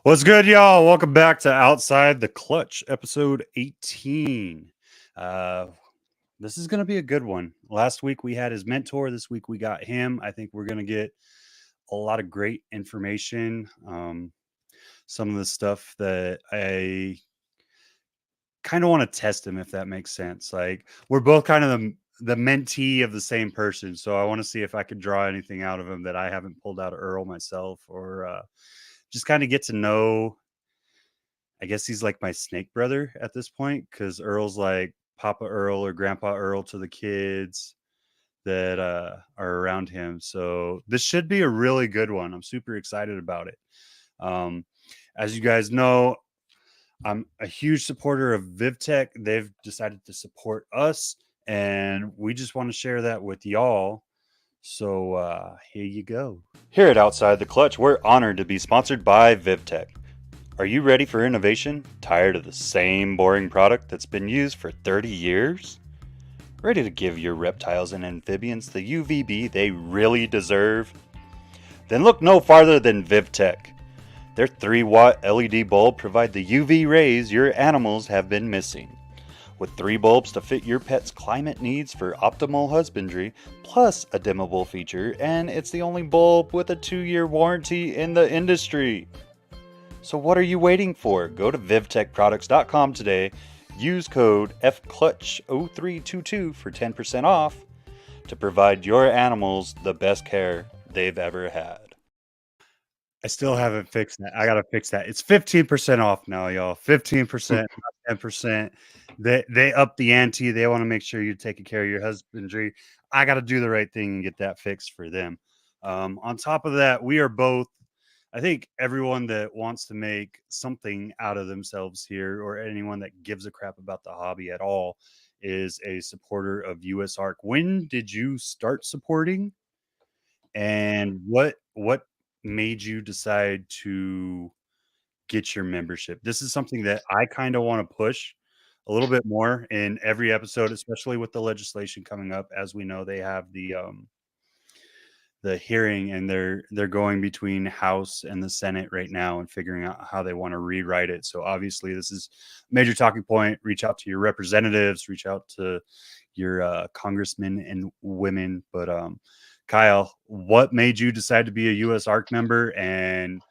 What's good, y'all? Welcome back to Outside the Clutch, episode 18. Uh, this is going to be a good one. Last week we had his mentor. This week we got him. I think we're going to get a lot of great information. Some of the stuff that I kind of want to test him, if that makes sense. Like, we're both kind of the mentee of the same person. So I want to see if I could draw anything out of him that I haven't pulled out of Earl myself, or just kind of get to know. I guess he's like my snake brother at this point, because Earl's like Papa Earl or Grandpa Earl to the kids that are around him. So this should be a really good one. I'm super excited about it. Um, as you guys know, I'm a huge supporter of VivTech. They've decided to support us, and we just want to share that with y'all. So here you go. Here at Outside the Clutch, we're honored to be sponsored by VivTech. Are you ready for innovation? Tired of the same boring product that's been used for 30 years? Ready to give your reptiles and amphibians the UVB they really deserve? Then look no farther than VivTech. Their 3-watt LED bulb provide the UV rays your animals have been missing. With 3 bulbs to fit your pet's climate needs for optimal husbandry, plus a dimmable feature, and it's the only bulb with a 2-year warranty in the industry. So what are you waiting for? Go to vivtechproducts.com today. Use code FCLUTCH0322 for 10% off to provide your animals the best care they've ever had. I still haven't fixed that. I got to fix that. It's 15% off now, y'all. 15%, not 10%. They up the ante. They want to make sure you're taking care of your husbandry. I got to do the right thing and get that fixed for them. On top of that, we are both, I think everyone that wants to make something out of themselves here, or anyone that gives a crap about the hobby at all, is a supporter of US Arc. When did you start supporting? And what made you decide to get your membership? This is something that I kind of want to push a little bit more in every episode, especially with the legislation coming up. As we know, they have the hearing, and they're going between House and the Senate right now and figuring out how they want to rewrite it. So obviously this is a major talking point. Reach out to your representatives, reach out to your congressmen and women. But Kyle, what made you decide to be a US Arc member, and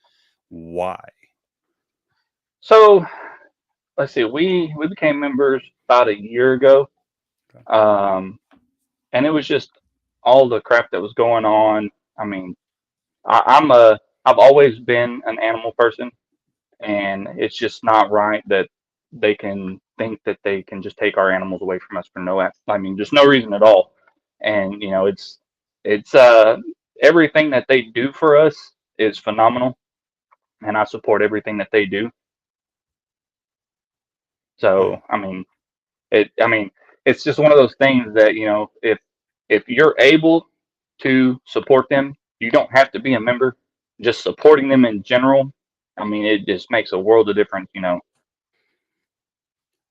why? So let's see, we became members about a year ago. Okay. And it was just all the crap that was going on. I mean, I've always been an animal person, and it's just not right that they can think that they can just take our animals away from us for just no reason at all. And it's everything that they do for us is phenomenal, and I support everything that they do. Yeah. So it's just one of those things that, if you're able to support them, you don't have to be a member. Just supporting them in general, it just makes a world of difference.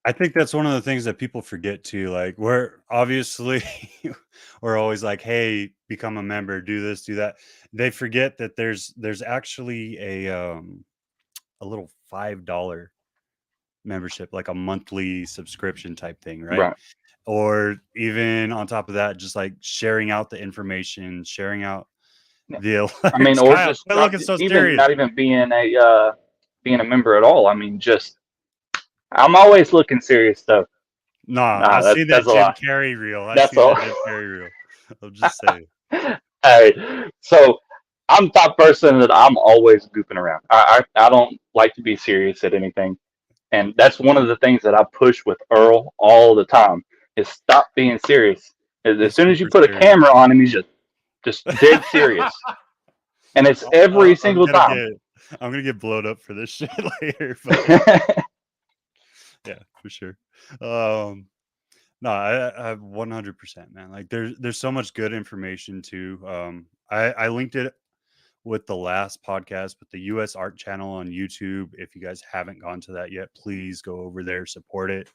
I think that's one of the things that people forget too. Like, we're obviously we're always like, hey, become a member, do this, do that. They forget that there's actually a little $5 membership, like a monthly subscription type thing, right? Right. Or even on top of that, just like sharing out the information, sharing out Yeah. the alerts. Or Kyle, just quit not looking so even serious. not even being a member at all. Just I'm always looking serious stuff. Nah, Nah, I've that's seen that that's a Jim lie. Carrey reel. I've That's seen all. that Jim Carrey reel. I'm just saying. Hey, so I'm the type of person that I'm always goofing around. I don't like to be serious at anything. And that's one of the things that I push with Earl all the time is stop being serious. As He's soon as you super put a serious. camera on him, he's just dead serious. And it's every I'm single gonna time. get I'm gonna get blown up for this shit later, but yeah, for sure. No, I 100%, man. Like, there's so much good information too. I linked it with the last podcast, but the US Art channel on YouTube. If you guys haven't gone to that yet, please go over there, support it.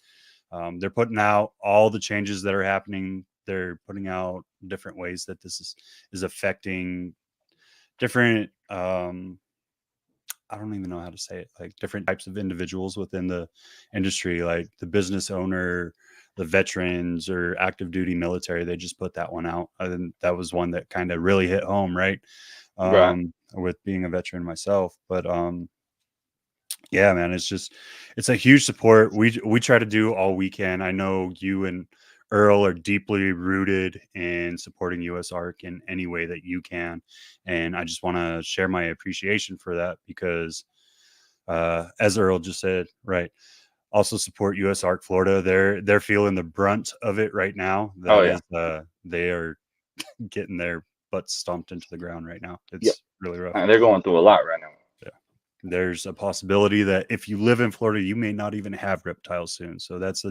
They're putting out all the changes that are happening. They're putting out different ways that this is affecting different I don't even know how to say it, like different types of individuals within the industry, like the business owner, the veterans, or active duty military. They just put that one out. I think that was one that kind of really hit home, right? Right. With being a veteran myself. But yeah, man, it's a huge support. We try to do all we can. I know you and Earl are deeply rooted in supporting US Arc in any way that you can. And I just want to share my appreciation for that because as Earl just said, right, also support US Arc Florida. They're feeling the brunt of it right now. Oh That yeah. is they are getting their butts stomped into the ground right now. Yep. It's really rough. They're going through a lot right now. Yeah. There's a possibility that if you live in Florida, you may not even have reptiles soon. So that's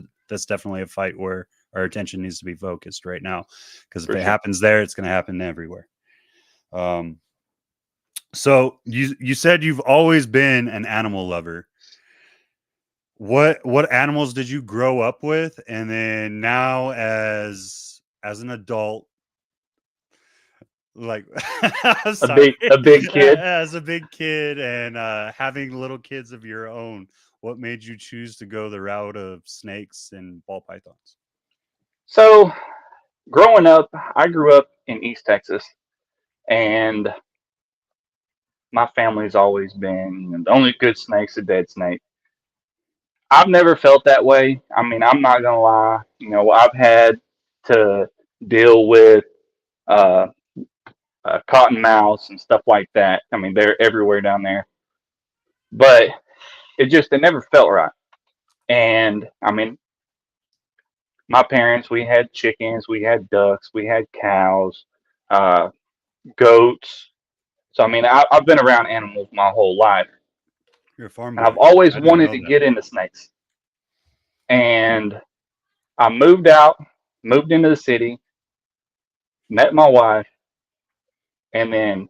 definitely a fight where our attention needs to be focused right now. Because if For it sure. happens there, it's going to happen everywhere. So you said you've always been an animal lover. What animals did you grow up with, and then now as an adult, like sorry, A big kid. as a big kid and having little kids of your own, what made you choose to go the route of snakes and ball pythons? So growing up, I grew up in East Texas, and my family's always been, the only good snake's a dead snake. I've never felt that way. I mean, I'm not gonna lie. I've had to deal with uh, cottonmouths and stuff like that. I mean, they're everywhere down there, but it never felt right. And I mean, my parents, we had chickens, we had ducks, we had cows, uh, goats. So I mean, I've been around animals my whole life, You're a farm and I've boy. always I didn't wanted know to that. get into snakes. And I moved out, moved into the city, met my wife, and then,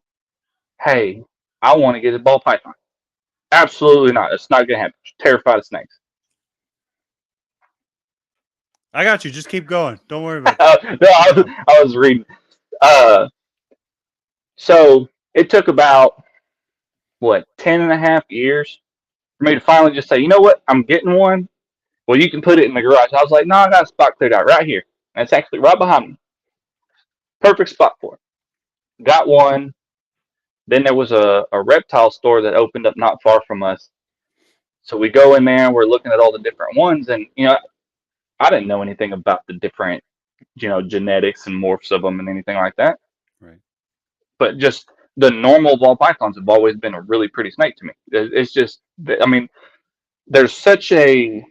hey, I want to get a ball python. Absolutely not. It's not gonna happen. She's terrified of snakes. I got you. Just keep going. Don't worry about that. No, Just keep going. I was reading. Uh, so it took about what 10.5 years for me to finally just say, you know what, I'm getting one. Well, you can put it in the garage. I was like, no, I got a spot cleared out right here. And it's actually right behind me. Perfect spot for it. Got one. Then there was a reptile store that opened up not far from us. So we go in there and we're looking at all the different ones. And, I didn't know anything about the different, genetics and morphs of them and anything like that. Right. But just the normal ball pythons have always been a really pretty snake to me. It's just, I mean, there's such a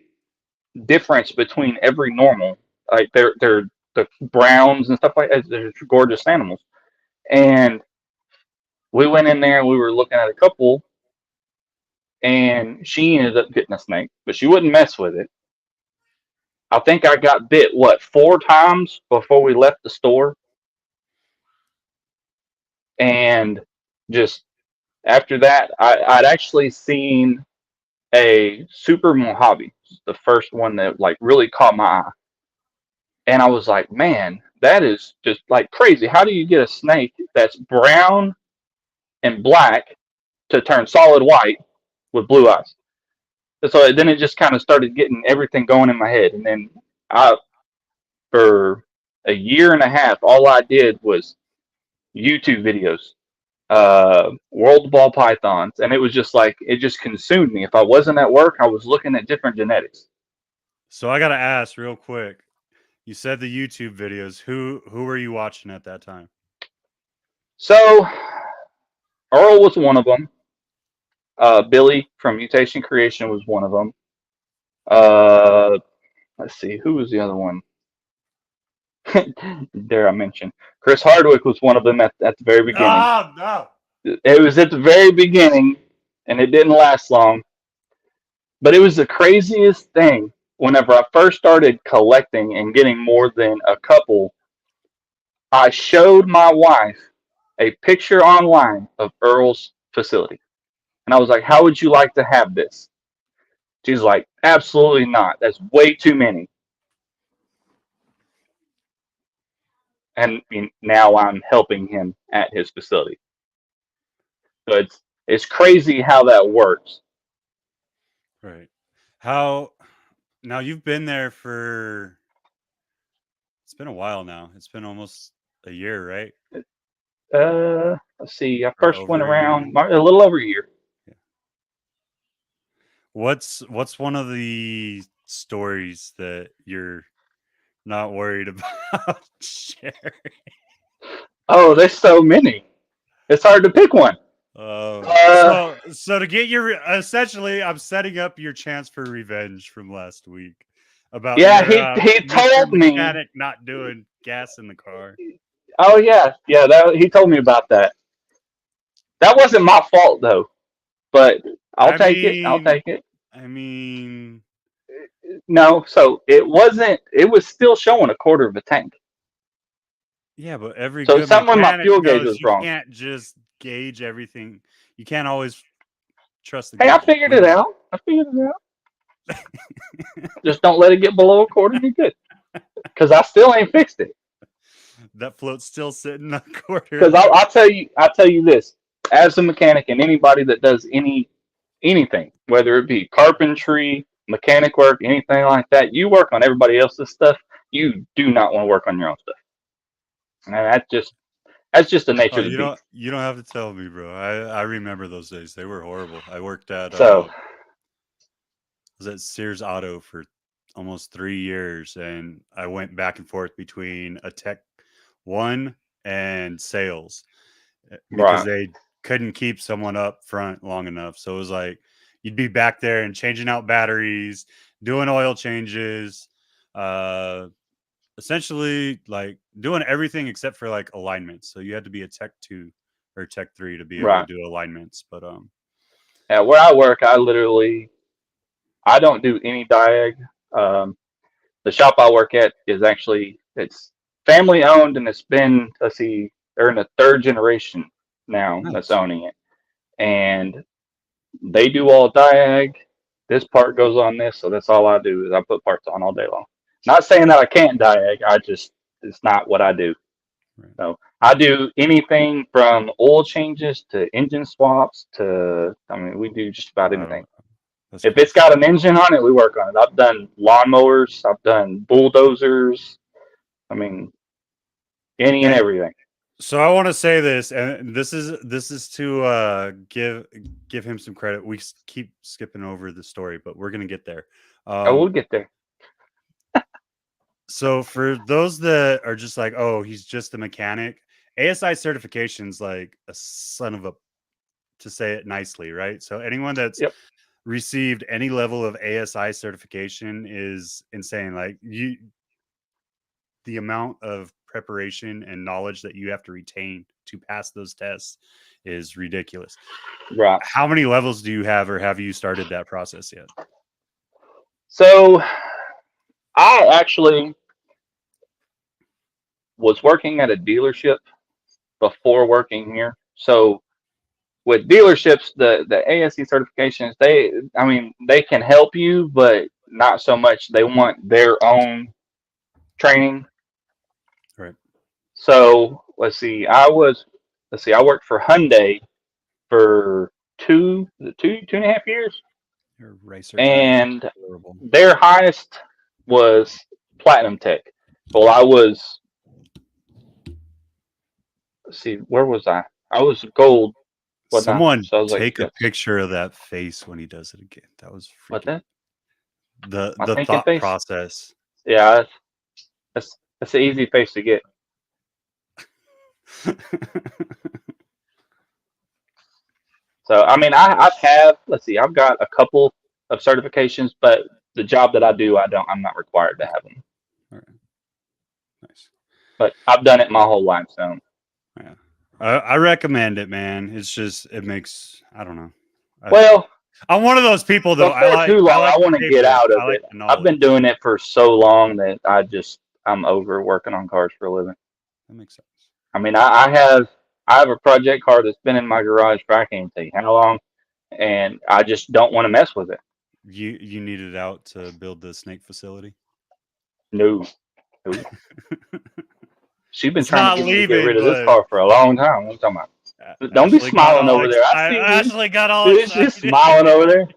difference between every normal. Like they're the browns and stuff like that. They're gorgeous animals. And we went in there and we were looking at a couple, and she ended up getting a snake, but she wouldn't mess with it. I think I got bit what 4 times before we left the store, and just after that, I'd actually seen a super Mojave, the first one that like really caught my eye, and I was like, man, that is just like crazy. How do you get a snake that's brown and black to turn solid white with blue eyes? So then it just kind of started getting everything going in my head, and then I, for a year and a half, all I did was YouTube videos, world ball pythons, and it was just like it just consumed me. If I wasn't at work, I was looking at different genetics. So I gotta ask real quick. You said the YouTube videos. Who were you watching at that time? So Earl was one of them. Billy from Mutation Creation was one of them. Uh, let's see, who was the other one? Dare I mention? Chris Hardwick was one of them at the very beginning. Oh no. It was at the very beginning, and it didn't last long. But it was the craziest thing. Whenever I first started collecting and getting more than a couple, I showed my wife a picture online of Earl's facility. And I was like, how would you like to have this? She's like, absolutely not. That's way too many. And now I'm helping him at his facility. So it's crazy how that works. Right. How now you've been there for it's been a while now. It's been almost a year, right? Let's see. I Or first went over a year. around a little over a year. Yeah. What's one of the stories that you're not worried about sharing? Oh, there's so many. It's hard to pick one. So to get your essentially, I'm setting up your chance for revenge from last week about Yeah, your he Mr. told me. Mechanic not doing gas in the car. Oh yeah, he told me about that. That wasn't my fault though, but I'll take it. I'll take it. I mean, No, so it wasn't. It was still showing a quarter of a tank. yeah, but every So good something with my mechanic fuel gauge knows was you wrong. can't just gauge everything. You can't always trust the Hey, I gauge. figured it out. Just don't let it get below a quarter. You're good. Because I still ain't fixed it. That float's still sitting a quarter. Because I'll tell you this: as a mechanic and anybody that does anything, whether it be carpentry, mechanic work, anything like that, you work on everybody else's stuff. You do not want to work on your own stuff. And that's just the nature of the beast. You don't have to tell me, bro. I remember those days. They were horrible. I worked at was at Sears Auto for almost 3 years, and I went back and forth between a Tech 1 and sales because they couldn't keep someone up front long enough. So it was like you'd be back there and changing out batteries, doing oil changes, essentially like doing everything except for like alignments. So you had to be a Tech 2 or Tech 3 to be able to do alignments. But yeah, where I work, I don't do any diag. The shop I work at is it's family owned, and it's been, let's see, they're in the third generation now that's owning it, and they do all diag. This part goes on this, so that's all I do is I put parts on all day long. Not saying that I can't diag, it's not what I do. Right. So I do anything from oil changes to engine swaps we do just about anything. If it's got an engine on it, we work on it. I've done lawnmowers, I've done bulldozers. I mean, any and everything. So I want to say this, and this is to give him some credit. We keep skipping over the story, but we're gonna get there. We'll get there. So for those that are just like, oh, he's just a mechanic, ASI certification's like a son of a, to say it nicely, right? So anyone that's received any level of ASI certification is insane. Like the amount of preparation and knowledge that you have to retain to pass those tests is ridiculous. Right. How many levels do you have, or have you started that process yet? So I actually was working at a dealership before working here. So with dealerships, the ASE certifications, they can help you, but not so much. They want their own training. Right. So let's see. I worked for Hyundai for two and a half years. You're a racer. And their highest was Platinum Tech. Well, I was, let's see, where was I? I was gold. Someone take a picture of that face when he does it again. That was freaking, what that? The thought process. Yeah, that's an easy face to get. So I mean, I've got a couple of certifications, but the job that I do, I'm not required to have them. All right. Nice. But I've done it my whole life, so. Yeah. I recommend it, man. It's just, it makes, I don't know. I'm one of those people though. I want to get out of it. I've been doing it for so long that I'm over working on cars for a living. That makes sense. I mean, I have a project car that's been in my garage for I can't tell you how long, and I just don't want to mess with it. You need it out to build the snake facility? No. She's been trying to get rid of this car for a long time. What are you talking about? Don't be Ashley got smiling all over there. I excited. see you. Ashley got all It's just excited. smiling over there.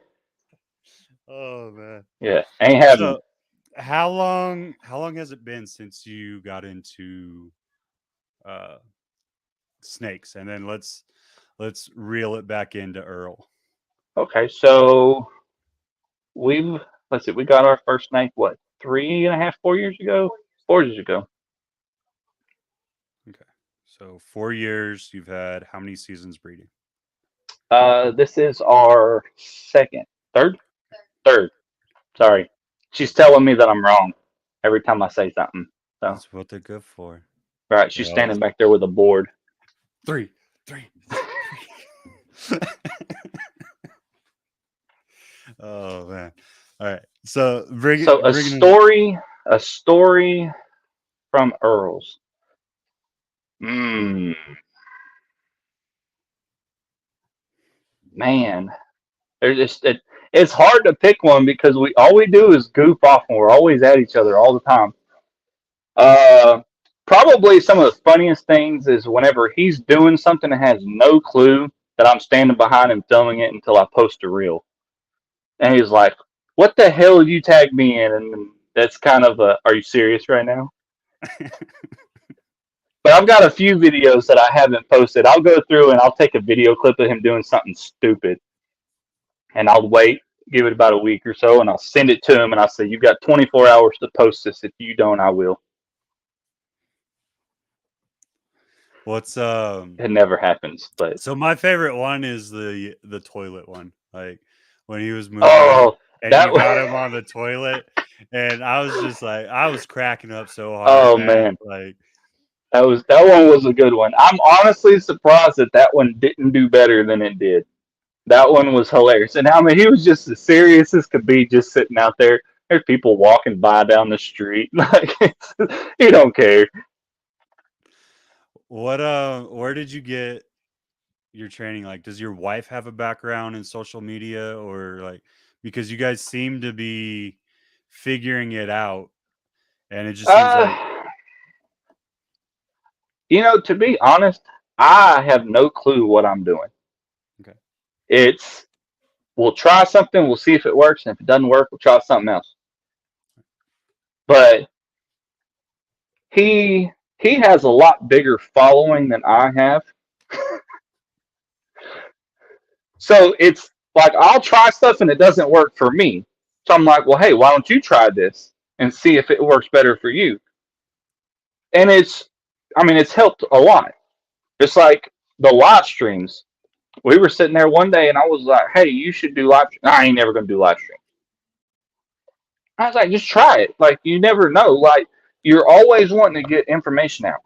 Oh man. Yeah, ain't happening. So how long has it been since you got into snakes? And then let's reel it back into Earl. Okay, so let's see, we got our first snake, what, 3.5, 4 years ago? 4 years ago. Okay. So 4 years, you've had how many seasons breeding? This is our third. Sorry. She's telling me that I'm wrong every time I say something. So, That's what they're good for. right, she's Yeah. standing back there with a board. Three. Oh man. All right. So A story from Earl's. Man, it's hard to pick one because all we do is goof off and we're always at each other all the time. Probably some of the funniest things is whenever he's doing something and has no clue that I'm standing behind him filming it until I post a reel. And he's like, "What the hell did you tag me in?" And that's kind of "Are you serious right now?" But I've got a few videos that I haven't posted. I'll go through and I'll take a video clip of him doing something stupid. And I'll wait, give it about a week or so, and I'll send it to him and I'll say, "You've got 24 hours to post this. If you don't, I will." What's It never happens, but so my favorite one is the toilet one. Like when he was moving and that you got him on the toilet, and I was just like, I was cracking up so hard, oh man. man, Like that one was a good one. I'm honestly surprised that one didn't do better than it did. That one was hilarious, and I mean, he was just as serious as could be, just sitting out there. There's people walking by down the street, like he don't care. what where did you get your training? Like, does your wife have a background in social media, or like, because you guys seem to be figuring it out, and it just seems like To be honest, I have no clue what I'm doing. okay. It's we'll try something, we'll see if it works, and if it doesn't work, we'll try something else. But he has a lot bigger following than I have. So it's like I'll try stuff and it doesn't work for me. So I'm like, well, hey, why don't you try this and see if it works better for you? And it's helped a lot. It's like the live streams. We were sitting there one day and I was like, hey, you should do live streams. I ain't never going to do live streams. I was like, just try it. Like, you never know. Like, you're always wanting to get information out.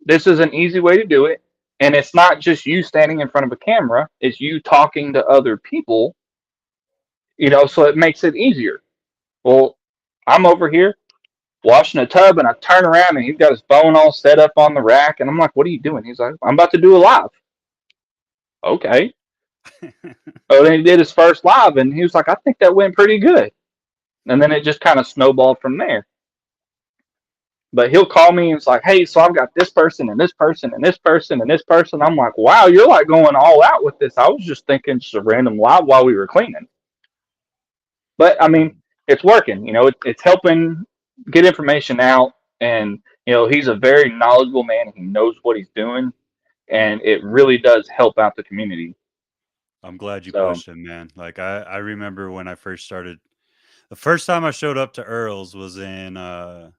This is an easy way to do it. And it's not just you standing in front of a camera, it's you talking to other people, so it makes it easier. Well, I'm over here washing a tub and I turn around and he's got his phone all set up on the rack. And I'm like, what are you doing? He's like, I'm about to do a live. Okay. Oh, then he did his first live and he was like, I think that went pretty good. And then it just kind of snowballed from there. But he'll call me and it's like, hey, so I've got this person and this person and this person and this person. I'm like, wow, you're like going all out with this. I was just thinking just a random live while we were cleaning. But I mean, it's working. It's helping get information out. And, he's a very knowledgeable man. He knows what he's doing. And it really does help out the community. I'm glad you pushed him, man. Like I remember when I first started. The first time I showed up to Earl's was in God,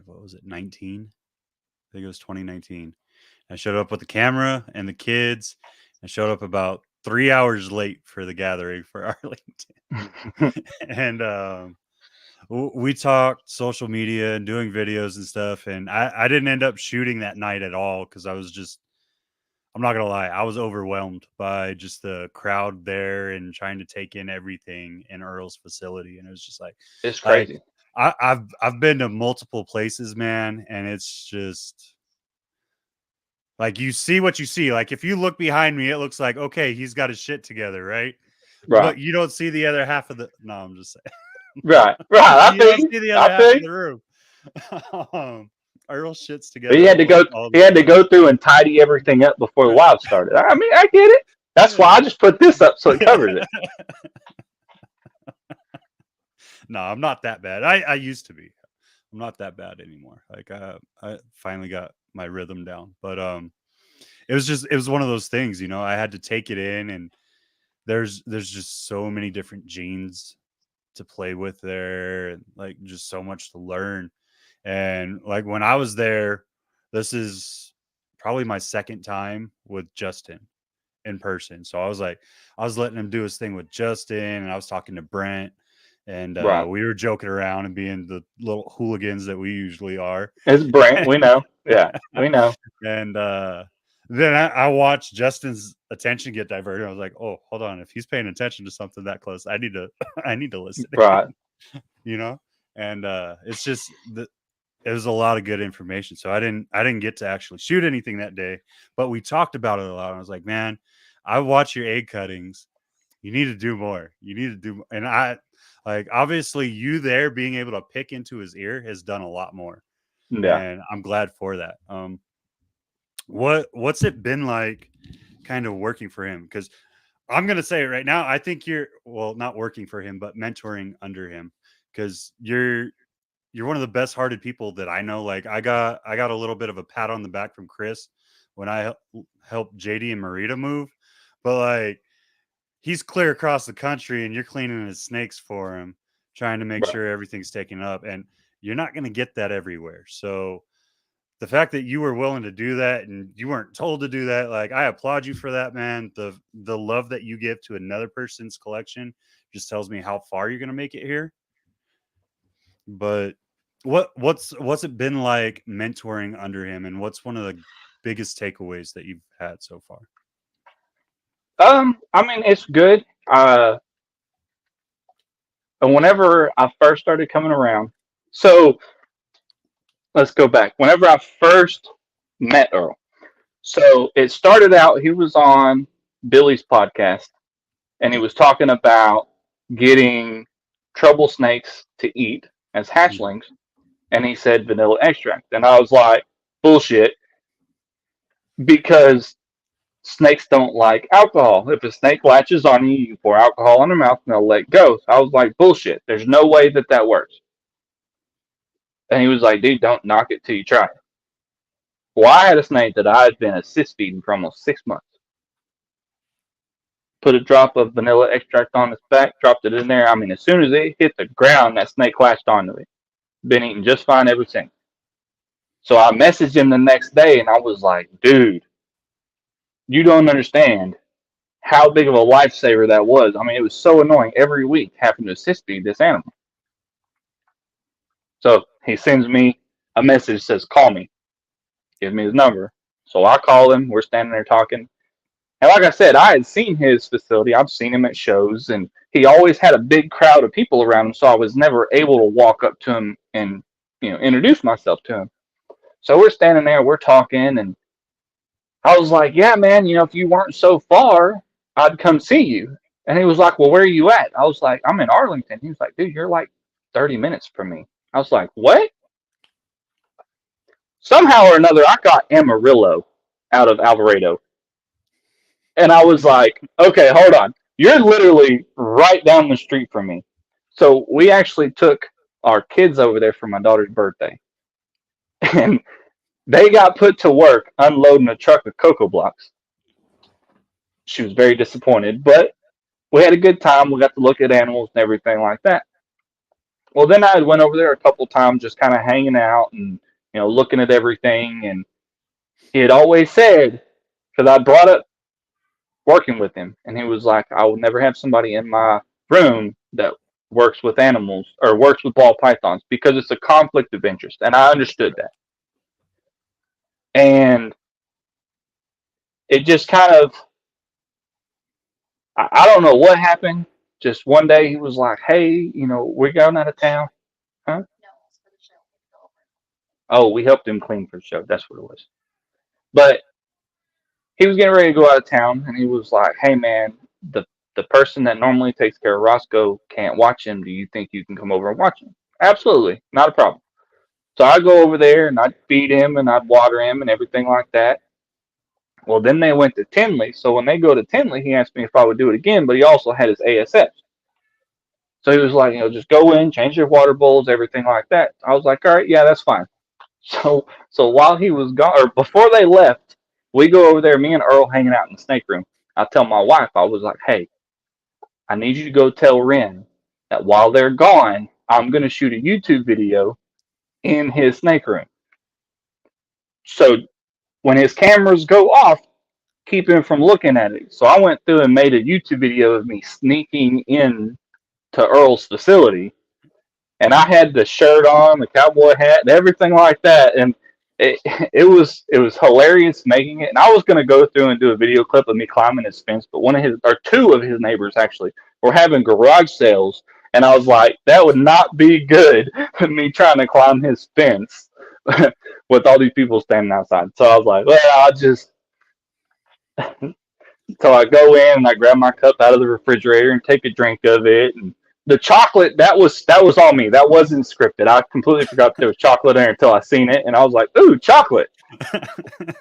what was it? 19? I think it was 2019. I showed up with the camera and the kids. I showed up about 3 hours late for the gathering for Arlington. And we talked social media and doing videos and stuff. And I didn't end up shooting that night at all because I'm not gonna lie, I was overwhelmed by just the crowd there and trying to take in everything in Earl's facility. And it was just like it's crazy. I've been to multiple places, man, and it's just like you see what you see. Like if you look behind me, it looks like okay, he's got his shit together, right? But you don't see the other half of the. No, I'm just saying. Right. I you don't see the other half of think. the room. Earl shits But together like all he the had to time. go through and tidy everything up before the wild started. I mean, I get it. That's why I just put this up so it covers it. No, I'm not that bad. I used to be. I'm not that bad anymore. Like I finally got my rhythm down. But it was one of those things, you know, I had to take it in, and there's just so many different genes to play with there, and like just so much to learn. And like when I was there, this is probably my second time with Justin in person. So I was like, I was letting him do his thing with Justin, and I was talking to Brent, and Right. we were joking around and being the little hooligans that we usually are. It's Brent. We know. Yeah, we know. And then I watched Justin's attention get diverted. I was like, oh, hold on. If he's paying attention to something that close, I need to I need to listen, Right. you know? And it's just it was a lot of good information. So I didn't get to actually shoot anything that day, but we talked about it a lot. I was like, man, I watch your egg cuttings. You need to do more. You need to do, and I like obviously you there being able to pick into his ear has done a lot more, Yeah. and I'm glad for that. What's it been like, kind of working for him? Because I'm gonna say it right now. I think you're, well, not working for him, but mentoring under him, because you're one of the best hearted people that I know. Like I got a little bit of a pat on the back from Chris when I helped JD and Marita move, but like he's clear across the country and you're cleaning his snakes for him, trying to make Right. sure everything's taken up, and you're not going to get that everywhere. So the fact that you were willing to do that and you weren't told to do that, like I applaud you for that, man. The love that you give to another person's collection just tells me how far you're going to make it here. But what's it been like mentoring under him, and what's one of the biggest takeaways that you've had so far? I mean, it's good. And whenever I first started coming around, so let's go back. Whenever I first met Earl, so it started out, he was on Billy's podcast, and he was talking about getting trouble snakes to eat as Mhm. hatchlings, and he said vanilla extract. And I was like, bullshit, because snakes don't like alcohol. If a snake latches on you, you pour alcohol in their mouth and they'll let go. So I was like, bullshit. There's no way that that works. And he was like, dude, don't knock it till you try it. Well, I had a snake that I had been assist feeding for almost 6 months. Put a drop of vanilla extract on its back, dropped it in there. I mean, as soon as it hit the ground, that snake latched onto it. Been eating just fine ever since. So I messaged him the next day and I was like, dude, you don't understand how big of a lifesaver that was. I mean, it was so annoying every week having to assist feed this animal. So he sends me a message, says, call me, gives me his number. So I call him. We're standing there talking. And like I said, I had seen his facility. I've seen him at shows, and he always had a big crowd of people around him. So I was never able to walk up to him and introduce myself to him. So we're standing there, we're talking, and I was like, yeah, man, if you weren't so far, I'd come see you. And he was like, well, where are you at? I was like, I'm in Arlington. He was like, dude, you're like 30 minutes from me. I was like, what? Somehow or another, I got Amarillo out of Alvarado. And I was like, okay, hold on. You're literally right down the street from me. So we actually took our kids over there for my daughter's birthday. And they got put to work unloading a truck of cocoa blocks. She was very disappointed, but we had a good time. We got to look at animals and everything like that. Well, then I had went over there a couple times, just kind of hanging out and looking at everything. And he had always said, because I brought up working with him, and he was like, I will never have somebody in my room that works with animals or works with ball pythons because it's a conflict of interest. And I understood that. And it just kind of, I don't know what happened. Just one day he was like, hey, we're going out of town. Huh? Oh, we helped him clean for the show. That's what it was. But he was getting ready to go out of town, and he was like, hey, man, the person that normally takes care of Roscoe can't watch him. Do you think you can come over and watch him? Absolutely. Not a problem. So I go over there and I'd feed him and I'd water him and everything like that. Well, then they went to Tinley. So when they go to Tinley, he asked me if I would do it again, but he also had his ASFs. So he was like, just go in, change your water bowls, everything like that. I was like, all right, yeah, that's fine. So while he was gone, or before they left, we go over there, me and Earl hanging out in the snake room. I tell my wife, I was like, hey, I need you to go tell Ren that while they're gone, I'm going to shoot a YouTube video in his snake room. So when his cameras go off, keep him from looking at it. So I went through and made a YouTube video of me sneaking in to Earl's facility, and I had the shirt on, the cowboy hat, and everything like that. And it it was hilarious making it. And I was gonna go through and do a video clip of me climbing his fence, but one of his or two of his neighbors actually were having garage sales, and I was like, that would not be good. Me trying to climb his fence with all these people standing outside. So I was like, well, I'll just so I go in and I grab my cup out of the refrigerator and take a drink of it. And the chocolate that was on me. That wasn't scripted. I completely forgot there was chocolate in there until I seen it, and I was like, "Ooh, chocolate!"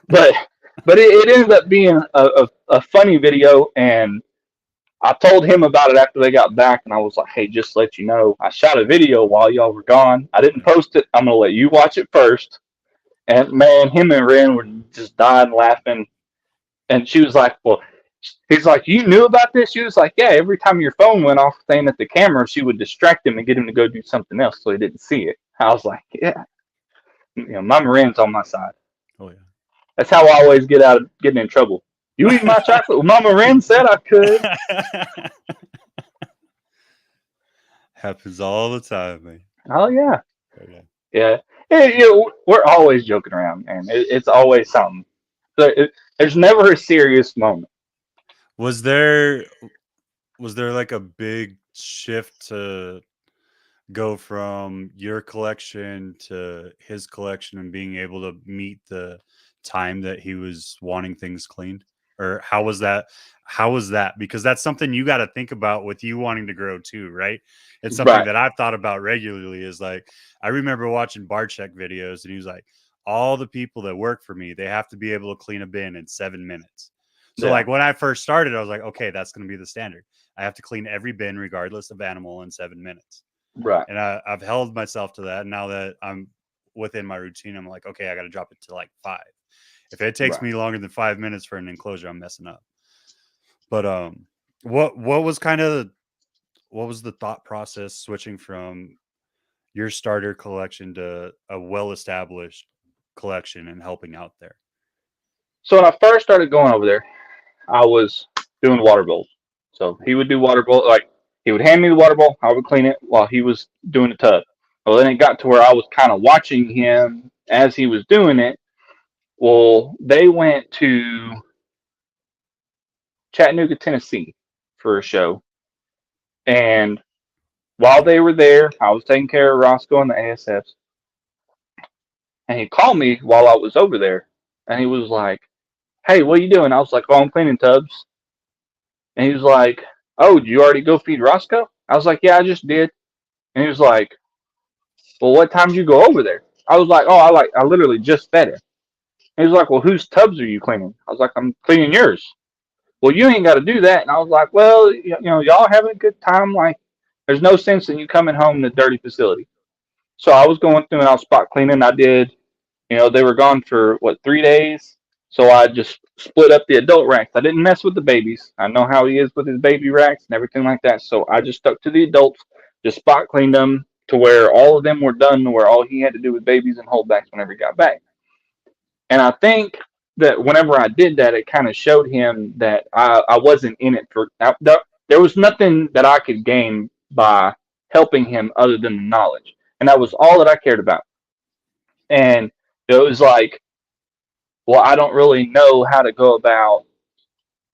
But it ended up being a funny video, and I told him about it after they got back, and I was like, "Hey, just to let you know, I shot a video while y'all were gone. I didn't post it. I'm gonna let you watch it first." And man, him and Ren were just dying laughing. And she was like, well, he's like, you knew about this? She was like, yeah, every time your phone went off saying at the camera, she would distract him and get him to go do something else so he didn't see it. I was like, yeah, Mama Ren's on my side. Oh yeah. That's how I always get out of getting in trouble. You eat my chocolate? Well, Mama Ren said I could. Happens all the time, man. Oh, yeah. Okay. Yeah. We're always joking around, man. It's always something. So there's never a serious moment. Was there like a big shift to go from your collection to his collection and being able to meet the time that he was wanting things cleaned? Or how was that? Because that's something you got to think about with you wanting to grow too, right? It's something Right. that I've thought about regularly. Is like, I remember watching Barcheck videos and he was like, all the people that work for me, they have to be able to clean a bin in 7 minutes. So Yeah. like when I first started, I was like, okay, that's going to be the standard. I have to clean every bin regardless of animal in 7 minutes. Right. And I've held myself to that. And now that I'm within my routine, I'm like, okay, I got to drop it to like 5. If it takes me longer than 5 minutes for an enclosure, I'm messing up. But what was the thought process switching from your starter collection to a well-established collection and helping out there? So when I first started going over there, I was doing water bowls. So he would do water bowl, like he would hand me the water bowl, I would clean it while he was doing the tub. Well, then it got to where I was kind of watching him as he was doing it. Well, they went to Chattanooga, Tennessee for a show. And while they were there, I was taking care of Roscoe and the ASFs. And he called me while I was over there. And he was like, hey, what are you doing? I was like, oh, I'm cleaning tubs. And he was like, oh, did you already go feed Roscoe? I was like, yeah, I just did. And he was like, well, what time did you go over there? I was like, oh, I literally just fed him. And he was like, well, whose tubs are you cleaning? I was like, I'm cleaning yours. Well, you ain't got to do that. And I was like, well, y'all having a good time. Like, there's no sense in you coming home to a dirty facility. So I was going through and I was spot cleaning. I did, they were gone for what, 3 days. So I just split up the adult racks. I didn't mess with the babies. I know how he is with his baby racks and everything like that. So I just stuck to the adults, just spot cleaned them to where all of them were done, to where all he had to do was babies and holdbacks whenever he got back. And I think that whenever I did that, it kind of showed him that I wasn't in it for. There was nothing that I could gain by helping him other than the knowledge, and that was all that I cared about. And it was like, well, I don't really know how to go about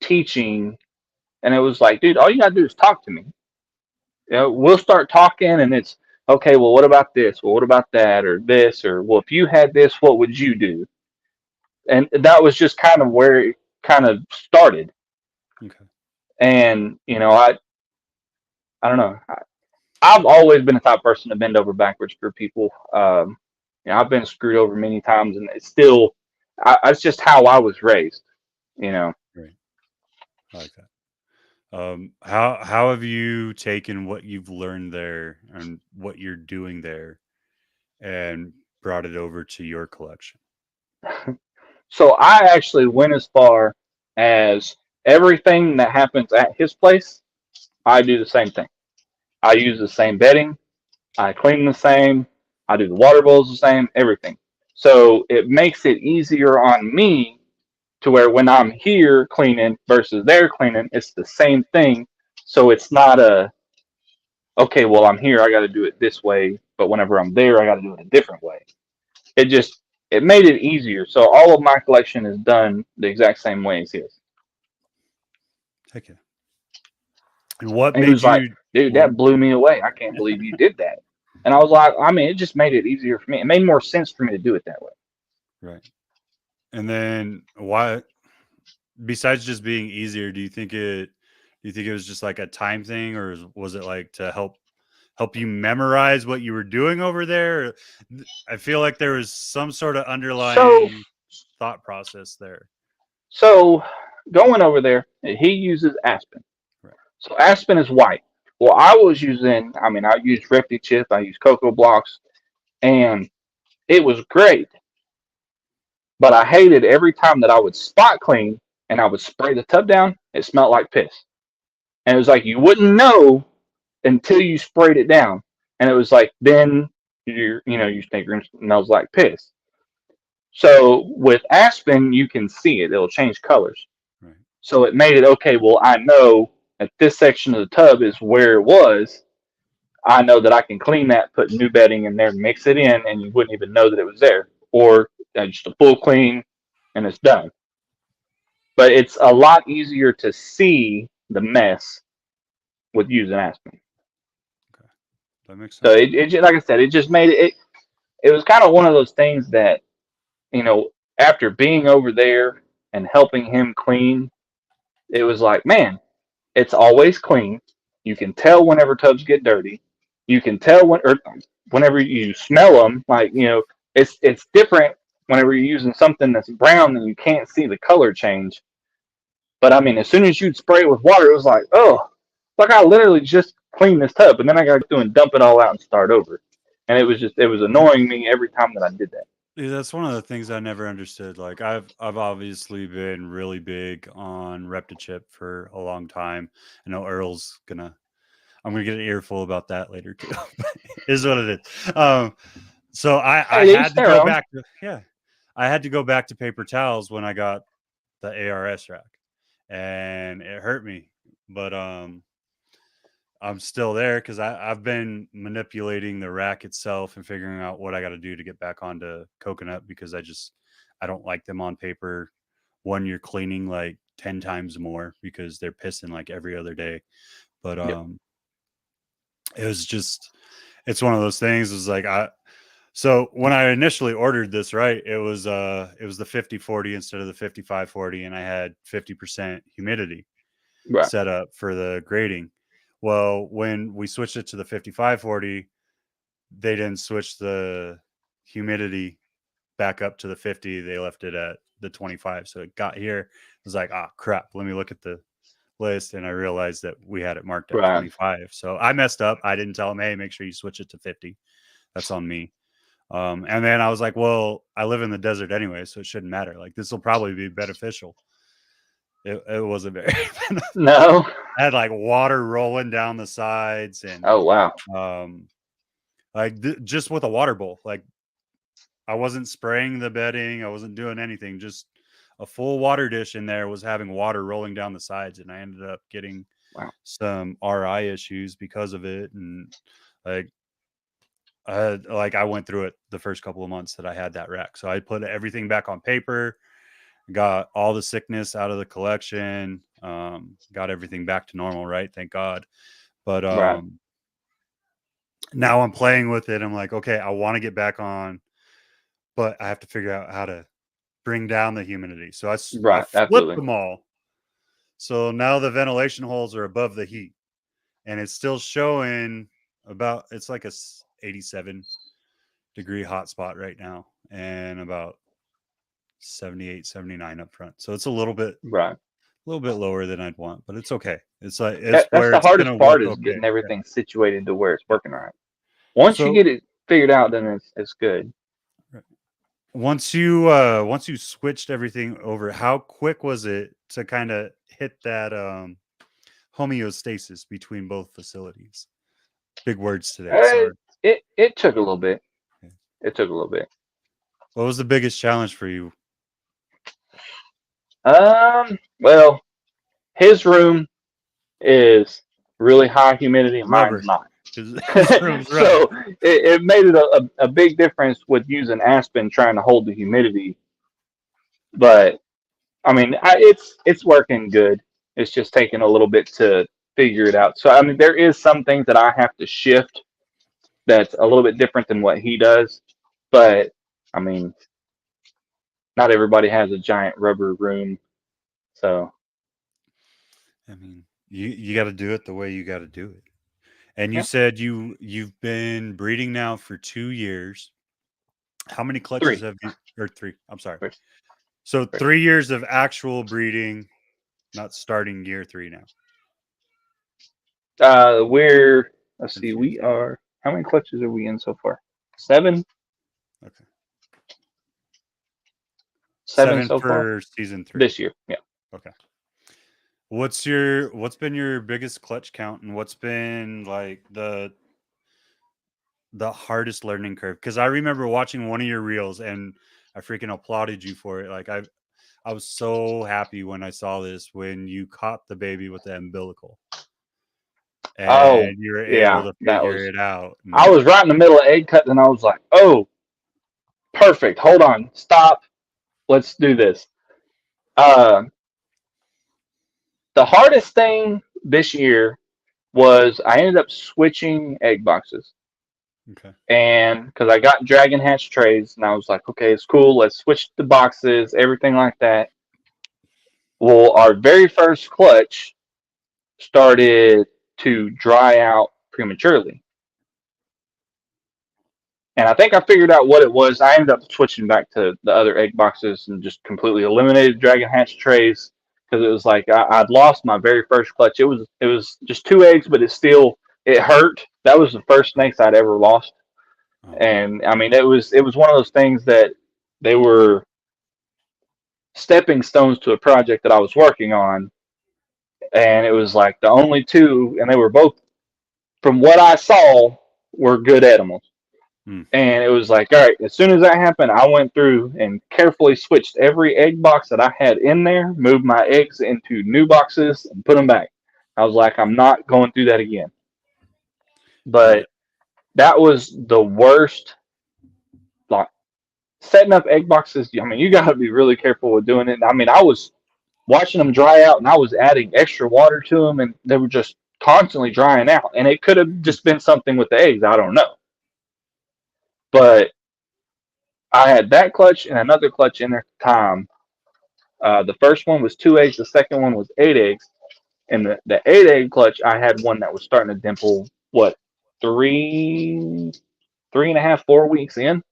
teaching. And it was like, dude, all you gotta do is talk to me. We'll start talking, and it's okay. Well, what about this? Well, what about that? Or this? Or well, if you had this, what would you do? And that was just kind of where it kind of started. Okay. And I don't know. I've always been the type of person to bend over backwards for people. You know, I've been screwed over many times, and it's still, it's just how I was raised. You know, Right. I like that. How have you taken what you've learned there and what you're doing there and brought it over to your collection? so I actually went as far as everything that happens at his place, I do the same thing. I use the same bedding. I clean the same. I do the water bowls the same. Everything. So it makes it easier on me to where when I'm here cleaning versus they're cleaning, it's the same thing. So it's not a okay, well I'm here, I got to do it this way, but whenever I'm there, I got to do it a different way. It just it made it easier. So all of my collection is done the exact same way as his. Heck yeah. And what And he made was like, you? dude, What? that blew me away. I can't believe you did that. And I was like, I mean, it just made it easier for me. It made more sense for me to do it that way. Right. And then why? Besides just being easier, do you think it was just like a time thing, or was it like to help you memorize what you were doing over there? I feel like there was some sort of So, underlying thought process there. so going over there, he uses Aspen. Right. So Aspen is white. Well, I mean, I used Repti Chip, I used Cocoa Blocks, and it was great. But I hated every time that I would spot clean and I would spray the tub down, it smelled like piss. And it was like you wouldn't know until you sprayed it down. And it was like then your stinker smells like piss. So with Aspen, you can see it; it'll change colors. Right. So it made it okay. Well, I know that this section of the tub is where it was. I know that I can clean that, put new bedding in there, mix it in, and you wouldn't even know that it was there. Or just a full clean, and it's done. But it's a lot easier to see the mess with using Aspen. Okay. That makes So sense. like I said, it just made it. It was kind of one of those things that you know, after being over there and helping him clean, it was like, man, it's always clean. You can tell whenever tubs get dirty. You can tell whenever you smell them. Like it's different whenever you're using something that's brown and you can't see the color change. But I mean, as soon as you'd spray it with water, it was like, oh, like I literally just cleaned this tub, and then I got to go and dump it all out and start over. And it was annoying me every time that I did that. Yeah, that's one of the things I never understood. Like I've obviously been really big on Reptichip for a long time. I know I'm gonna get an earful about that later too. But it is what it is. So I Hey, each had to their go own. back to I had to go back to paper towels when I got the ARS rack, and it hurt me. But I'm still there because I've been manipulating the rack itself and figuring out what I got to do to get back onto coconut because I don't like them on paper. One, you're cleaning like 10 times more because they're pissing like every other day. But Yep. it was just it's one of those things. It was like so when I initially ordered this, right, it was the 50/40 instead of the 55/40, and I had 50% humidity Right. set up for the grading. Well, when we switched it to the 55/40, they didn't switch the humidity back up to the 50. They left it at the 25. So it got here. It was like, ah, crap. Let me look at the list. And I realized that we had it marked at Right. 25. So I messed up. I didn't tell them, hey, make sure you switch it to 50. That's on me. And then I was like, well, I live in the desert anyway, so it shouldn't matter. Like, this will probably be beneficial. It wasn't very. No. I had like water rolling down the sides and Oh wow. um like just with a water bowl. Like I wasn't spraying the bedding, I wasn't doing anything, just a full water dish in there was having water rolling down the sides, and I ended up getting Wow. some RI issues because of it. And like I went through it the first couple of months that I had that rack. So I put everything back on paper, got all the sickness out of the collection, got everything back to normal, right? Thank God. But Right. now I'm playing with it. I'm like, okay, I want to get back on, but I have to figure out how to bring down the humidity. So I Right. flipped Absolutely. them all. So now the ventilation holes are above the heat, and it's still showing about it's like a 87 degree hot spot right now, and about 78, 79 up front. So it's Right. a little bit lower than I'd want, but it's okay. It's like it's That's where the it's gonna hardest part work is okay. getting Yeah. everything situated to where it's working right. Once you So get it figured out, then it's good. once you switched everything over, how quick was it to kind of hit that homeostasis between both facilities? Big words today. Uh, Sorry. it took a little bit. Okay. It took a little bit. What was the biggest challenge for you? Well, his room is really high humidity, and mine's Rubber. not. His room's rubber. So it made it a big difference with using Aspen trying to hold the humidity. But I mean, it's working good. It's just taking a little bit to figure it out. So I mean, there is some things that I have to shift that's a little bit different than what he does. But I mean, not everybody has a giant rubber room. So I mean, you got to do it the way you got to do it. And you yeah, said you've been breeding now for 2 years. How many clutches three, have you? Or three? I'm sorry. three, So three. 3 years of actual breeding, not starting year 3 now. We're let's see, we Confused. are how many clutches are we in so far? Seven, Okay. seven 7 so far for season 3. this year. Yeah. Okay. What's been your biggest clutch count, and what's been like the hardest learning curve? Because I remember watching one of your reels and I freaking applauded you for it. Like I was so happy when I saw this when you caught the baby with the umbilical Oh and you were able yeah, to that figure was. it out. I And was right in the middle of egg cut, and I was like, "Oh, perfect. Hold on, stop. Let's do this." Uh, the hardest thing this year was I ended up switching egg boxes. okay. And because I got Dragon Hatch trays, and I was like, okay, it's cool. Let's switch the boxes, everything like that. Well, our very first clutch started to dry out prematurely. And I think I figured out what it was. I ended up switching back to the other egg boxes and just completely eliminated Dragon Hatch trays because it was like I'd lost my very first clutch. It was just 2 eggs, but it hurt. That was the first snakes I'd ever lost. Oh man. And I mean it was one of those things that they were stepping stones to a project that I was working on, and it was like the only two, and they were both, from what I saw, were good animals. Hmm. And it was like, all right, as soon as that happened, I went through and carefully switched every egg box that I had in there, moved my eggs into new boxes, and put them back. I was like, I'm not going through that again. Yeah. But that was the worst. Like setting up egg boxes, I mean, you got to be really careful with doing it. I mean, I was watching them dry out, and I was adding extra water to them, and they were just constantly drying out. And it could have just been something with the eggs. I don't know. But I had that clutch and another clutch in there at the time. The first one was 2 eggs. The second one was 8 eggs. And the 8 egg clutch, I had one that was starting to dimple, what, three, 3.5, 4 weeks in.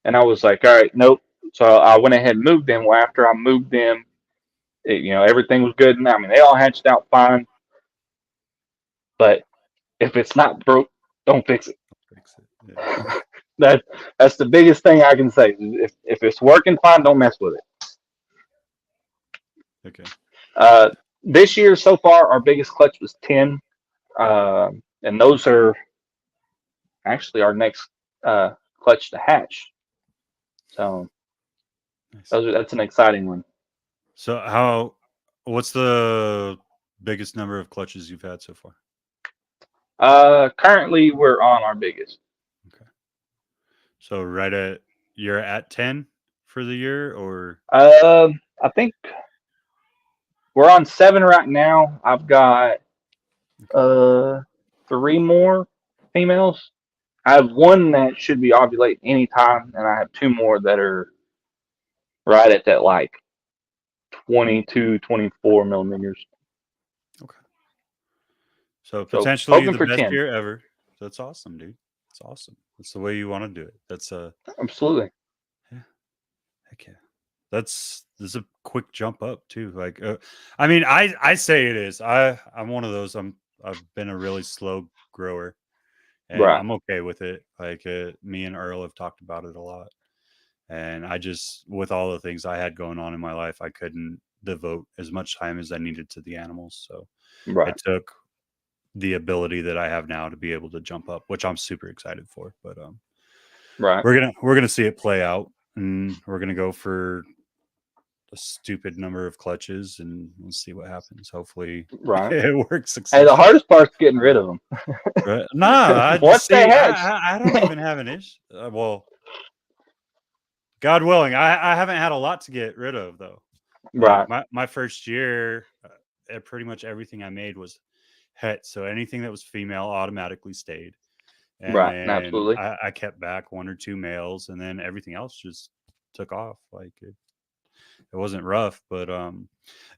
And I was like, all right, nope. So I went ahead and moved them. Well, after I moved them, everything was good. And I mean, they all hatched out fine. But if it's not broke, don't fix it. Fix it. Yeah. That's the biggest thing I can say. If it's working fine, don't mess with it. Okay. Uh, this year so far, our biggest clutch was 10, and those are actually our next clutch to hatch. So Nice. that's an exciting one. So what's the biggest number of clutches you've had so far? Currently, we're on our biggest. Okay. So you're at 10 for the year, or I think we're on 7 right now. I've got okay. uh, 3 more females. I have one that should be ovulating anytime, and I have 2 more that are right at that like 22, 24 millimeters. Okay. So So potentially hoping the for best 10. year ever. That's awesome, dude. It's awesome. That's the way you want to do it. That's Absolutely. yeah, heck yeah. This is a quick jump up too. Like, I mean, I say it is. I'm one of those. I've been a really slow grower, and Right. I'm okay with it. Like, me and Earl have talked about it a lot, and I just, with all the things I had going on in my life, I couldn't devote as much time as I needed to the animals. So Right. it took the ability that I have now to be able to jump up, which I'm super excited for. But Right. we're gonna see it play out, and we're gonna go for a stupid number of clutches, and we'll see what happens. Hopefully, Right. it works Hey, the successfully. hardest part's getting rid of them. Right? Nah, I Once just they see. hatch. I don't even have an issue. Well, God willing, I haven't had a lot to get rid of though. Like Right. my first year, pretty much everything I made was het. So anything that was female automatically stayed. And Right. then Absolutely. I kept back 1 or 2 males, and then everything else just took off. Like it wasn't rough, but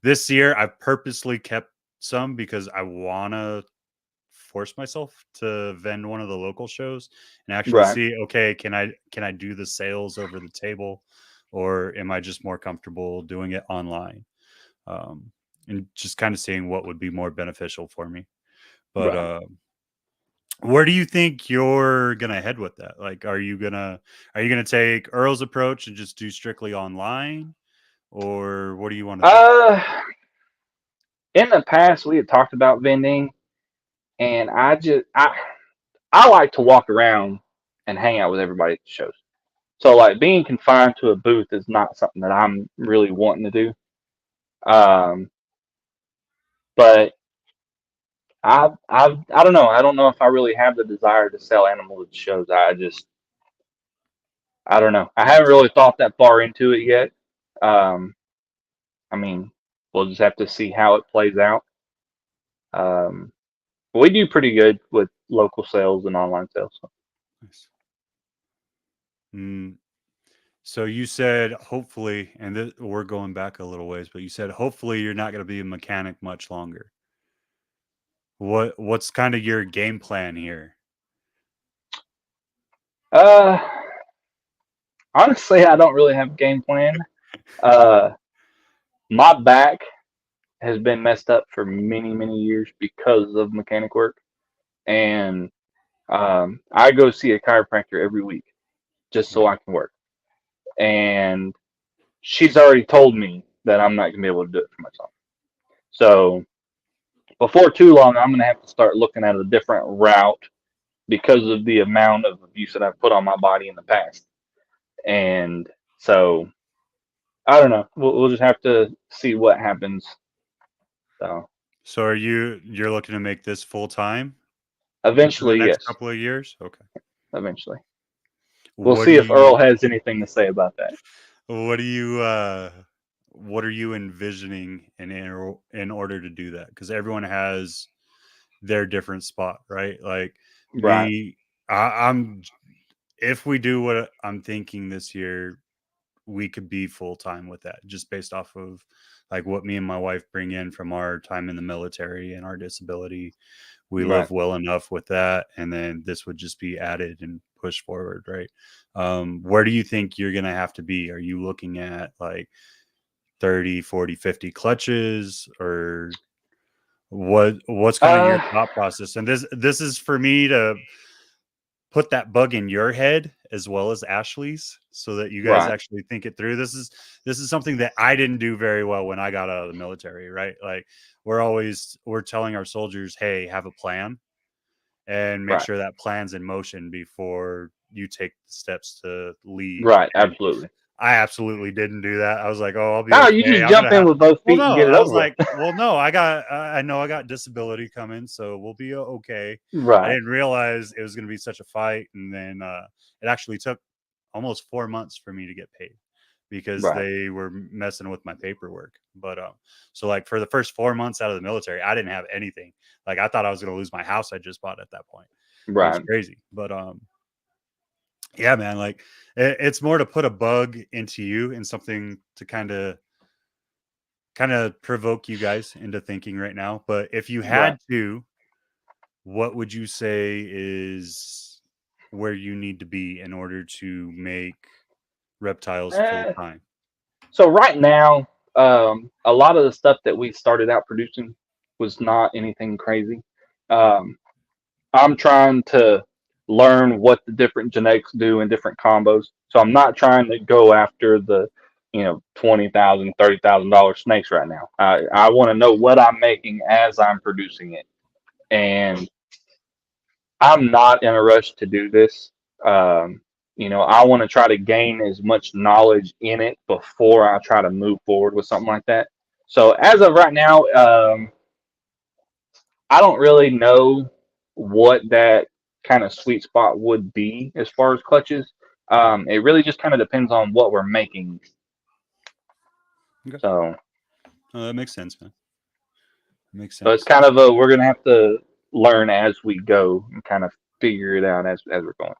this year I purposely kept some because I want to force myself to vend one of the local shows and actually Right. see, okay, can I do the sales over the table, or am I just more comfortable doing it online? Um, and just kind of seeing what would be more beneficial for me. But Right. where do you think you're gonna head with that? Like, are you gonna take Earl's approach and just do strictly online, or what do you want to do? Uh, in the past, we had talked about vending, and I like to walk around and hang out with everybody at the shows. So like being confined to a booth is not something that I'm really wanting to do. Um, but I don't know. I don't know if I really have the desire to sell animals at shows. I don't know. I haven't really thought that far into it yet. Um, I mean, we'll just have to see how it plays out. Um, but we do pretty good with local sales and online sales. So. Nice. Mm, so you said hopefully, and we're going back a little ways, but you said hopefully you're not going to be a mechanic much longer. What's kind of your game plan here? Uh, honestly, I don't really have a game plan. Uh, my back has been messed up for many, many years because of mechanic work, and I go see a chiropractor every week just so I can work. And she's already told me that I'm not gonna be able to do it for myself. So before too long, I'm gonna have to start looking at a different route because of the amount of abuse that I've put on my body in the past. And so I don't know. We'll just have to see what happens. So So you're looking to make this full time for the eventually, next yes, couple of years? Okay. eventually. We'll What see do if you Earl has anything to say about that. what do you what are you envisioning in order to do that? Because everyone has their different spot, right? Like Right, me, I'm if we do what I'm thinking this year, we could be full time with that, just based off of like what me and my wife bring in from our time in the military and our disability. We right. live well enough with that, and then this would just be added and pushed forward, right? Where do you think you're gonna have to be? Are you looking at like 30, 40, 50 clutches, or what's kind of your Uh, thought process? And this is for me to put that bug in your head as well as Ashley's, so that you guys right, actually think it through. This is something that I didn't do very well when I got out of the military, right? Like we're telling our soldiers, hey, have a plan and make right, sure that plan's in motion before you take the steps to leave. right. And Absolutely. I absolutely didn't do that. I was like, oh, I'll be No, you okay. just I'm jump gonna in have. with both Well, feet and no, get it I was over with. like, well, no, I know I got disability coming, so we'll be okay. I Right, didn't realize it was gonna be such a fight, and then it actually took almost 4 months for me to get paid because right, they were messing with my paperwork. But so like for the first 4 months out of the military, I didn't have anything. Like I thought I was gonna lose my house I just bought at that point. It was right, crazy. But yeah, man, like it's more to put a bug into you and something to kind of provoke you guys into thinking right now. But if you right. had to, what would you say is where you need to be in order to make reptiles full Eh, time? so right now, a lot of the stuff that we started out producing was not anything crazy. Um, I'm trying to learn what the different genetics do in different combos. So I'm not trying to go after the, $20,000, $30,000 snakes right now. I want to know what I'm making as I'm producing it, and I'm not in a rush to do this. Um, I want to try to gain as much knowledge in it before I try to move forward with something like that. So as of right now, I don't really know what that kind of sweet spot would be as far as clutches. It really just kind of depends on what we're making. Okay. So, That makes sense, man. Makes so it's sense. kind of we're gonna have to learn as we go and kind of figure it out as we're going.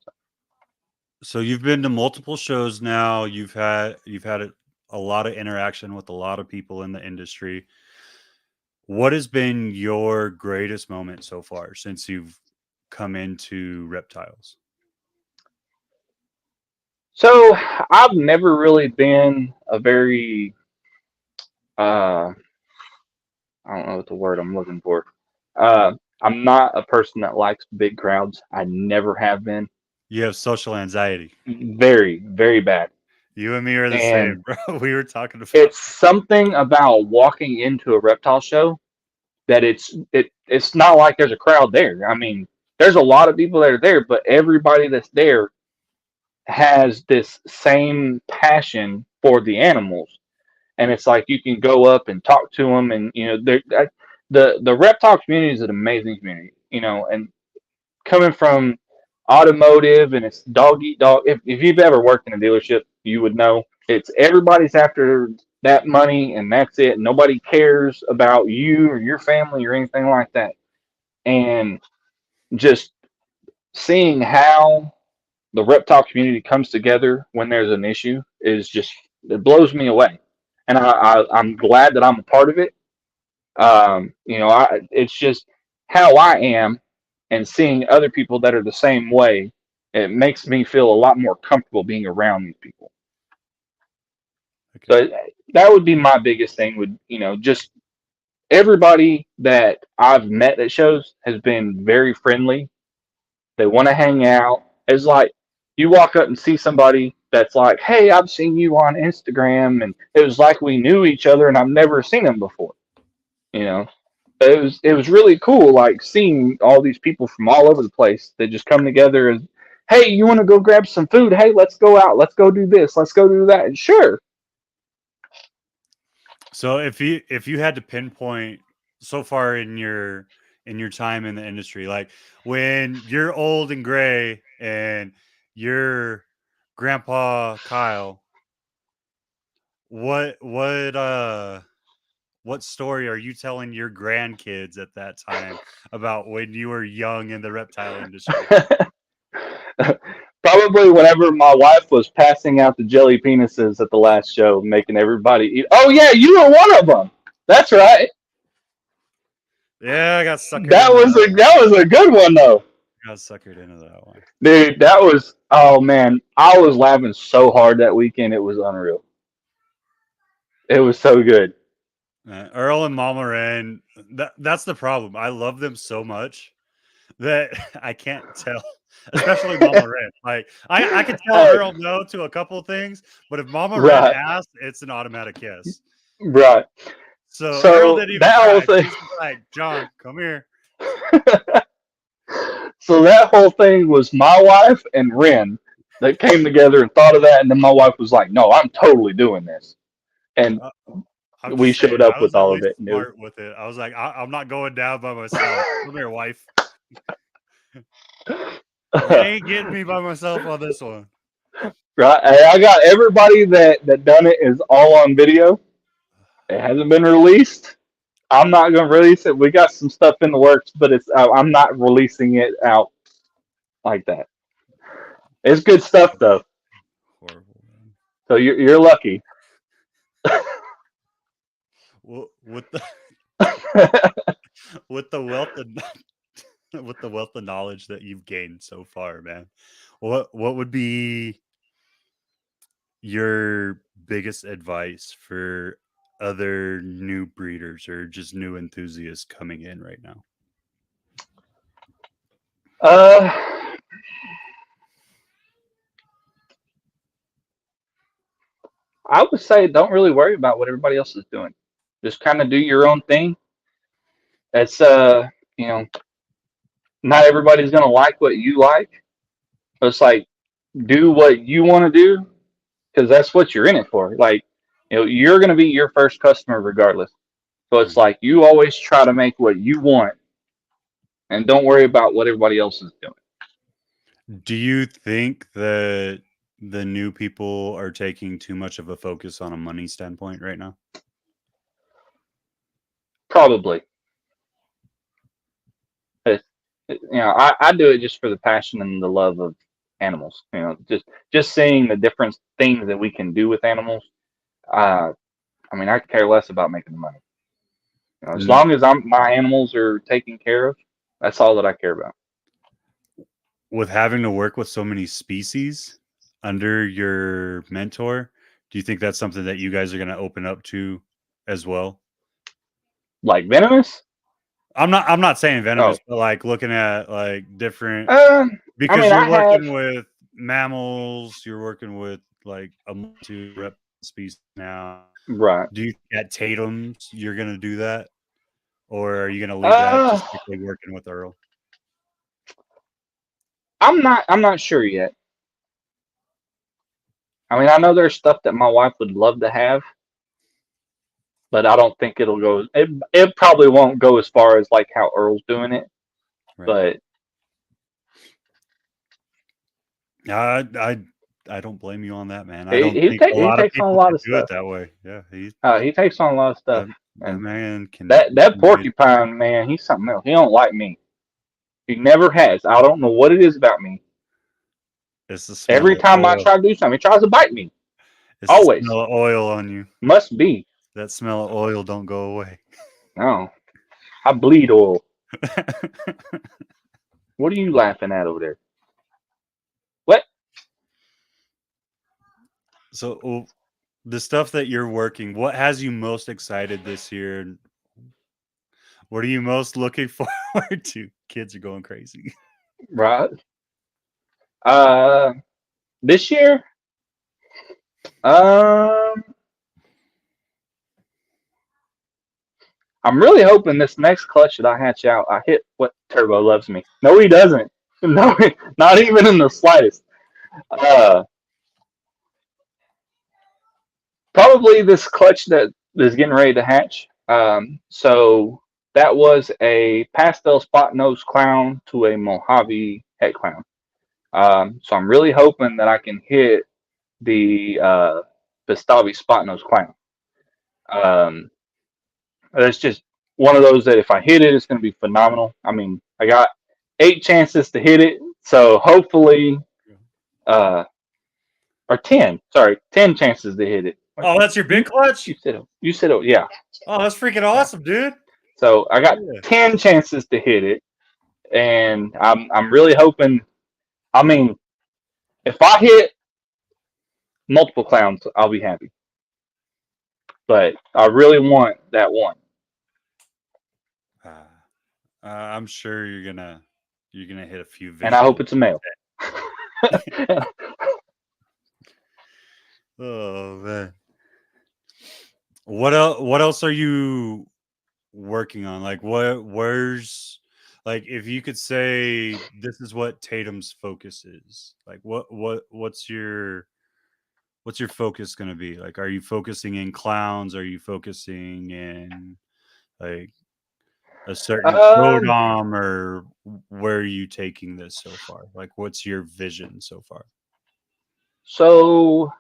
So you've been to multiple shows now. You've had a lot of interaction with a lot of people in the industry. What has been your greatest moment so far since you've come into reptiles? So I've never really been a very uh, I don't know what the word I'm looking for. Uh, I'm not a person that likes big crowds. I never have been. You have social anxiety. Very, very bad. You and me are the And same, bro. We were talking about. it's something about walking into a reptile show that it's not like there's a crowd there. I mean, there's a lot of people that are there, but everybody that's there has this same passion for the animals, and it's like you can go up and talk to them, and the reptile community is an amazing community, and coming from automotive and it's dog eat dog. If you've ever worked in a dealership, you would know it's everybody's after that money and that's it. Nobody cares about you or your family or anything like that. And just seeing how the reptile community comes together when there's an issue is just it blows me away. And I'm glad that I'm a part of it. It's just how I am, and seeing other people that are the same way, it makes me feel a lot more comfortable being around these people. Okay. So that would be my biggest thing. Would just everybody that I've met at shows has been very friendly. They want to hang out. It's like you walk up and see somebody that's like, "Hey, I've seen you on Instagram," and it was like we knew each other, and I've never seen them before. You know, it was really cool, like seeing all these people from all over the place that just come together and, hey, you want to go grab some food? Hey, let's go out. Let's go do this. Let's go do that. And sure. So if you had to pinpoint so far in your time in the industry, like when you're old and gray and your grandpa Kyle, what story are you telling your grandkids at that time about when you were young in the reptile industry? Probably whenever my wife was passing out the jelly penises at the last show, making everybody eat. Oh yeah, you were one of them. That's right. Yeah, I got suckered That into was that a one. that was a good one though, I got suckered into that one. dude. That was, oh man, I was laughing so hard that weekend. It was unreal. It was so good. Earl and Mama Ren, that's the problem. I love them so much that I can't tell, especially Mama Ren. Like I could tell Hey, Earl no to a couple of things, but if Mama Ren right, asks, it's an automatic yes. right. So Earl So didn't even that whole try. thing. She's just like, John, come here. So that whole thing was my wife and Ren that came together and thought of that, and then my wife was like, "No, I'm totally doing this," and Uh, I'm we just saying, showed up I with was at all of least it. And it was smart with it. I was like, I'm not going down by myself. Come here, wife. You ain't getting me by myself on this one. right. Hey, I got everybody that done it is all on video. It hasn't been released. I'm not going to release it. We got some stuff in the works, but I'm not releasing it out like that. It's good stuff though. Horrible, man. So you're lucky. Well, with the with the wealth of with the wealth of knowledge that you've gained so far, man, what would be your biggest advice for other new breeders or just new enthusiasts coming in right now? Uh, I would say don't really worry about what everybody else is doing. Just kind of do your own thing. It's you know, not everybody's gonna like what you like. It's like do what you want to do because that's what you're in it for. Like, you're gonna be your first customer regardless. So it's Mm. like you always try to make what you want and don't worry about what everybody else is doing. Do you think that the new people are taking too much of a focus on a money standpoint right now? Probably. It's, I do it just for the passion and the love of animals. Just seeing the different things that we can do with animals. Uh, I mean, I care less about making the money. As And long as my animals are taken care of, that's all that I care about. with having to work with so many species under your mentor, do you think that's something that you guys are going to open up to as well? Like venomous? I'm not saying Oh, venomous, but like looking at like different, I because mean, I you're have. working with mammals, you're working with like a multitude of reptile species now. Right. Do you think at Tatom's you're gonna do that? Or are you gonna leave that Uh, just strictly working with Earl? I'm not sure yet. I mean, I know there's stuff that my wife would love to have, but I don't think it'll go. It probably won't go as far as like how Earl's doing it. Right. But I don't blame you on that, man. I he don't he, think take, a he lot of takes on a people lot can of do it stuff. that way. Yeah, He takes on a lot of stuff, that and man can that do it. porcupine man, he's something else. He don't like me. He never has. I don't know what it is about me. It's the smell Every of time I oil. try to do something, he tries to bite me. It's the Always. smell of oil on you. Must be. That smell of oil don't go away. No, I bleed oil. What are you laughing at over there? What? So the stuff that you're working, what has you most excited this year? What are you most looking forward to? Kids are going crazy. Right. Uh, this year, um, I'm really hoping this next clutch that I hatch out, I hit what Turbo loves me. No, he doesn't. No, not even in the slightest. Uh, Probably this clutch that is getting ready to hatch. So that was a pastel spot nose clown to a Mojave head clown. So I'm really hoping that I can hit the Pistavi spot nose clown. Um, it's just one of those that if I hit it, it's going to be phenomenal. I mean, I got 8 chances to hit it, so hopefully, uh, or 10. Sorry, 10 chances to hit it. Oh, that's your big clutch? You said, yeah. Oh, that's freaking Yeah. awesome, dude. So I got Yeah. 10 chances to hit it, and I'm really hoping. I mean, if I hit multiple clowns, I'll be happy. But I really want that one. Uh, I'm sure you're gonna hit a few And I hope visuals. it's a male. Oh man. What else are you working on? Like where's like if you could say this is what Tatum's focus is. Like what's your focus going to be? Like are you focusing in clowns? Are you focusing in like a certain um, totem or where are you taking this so far? Like what's your vision so far? so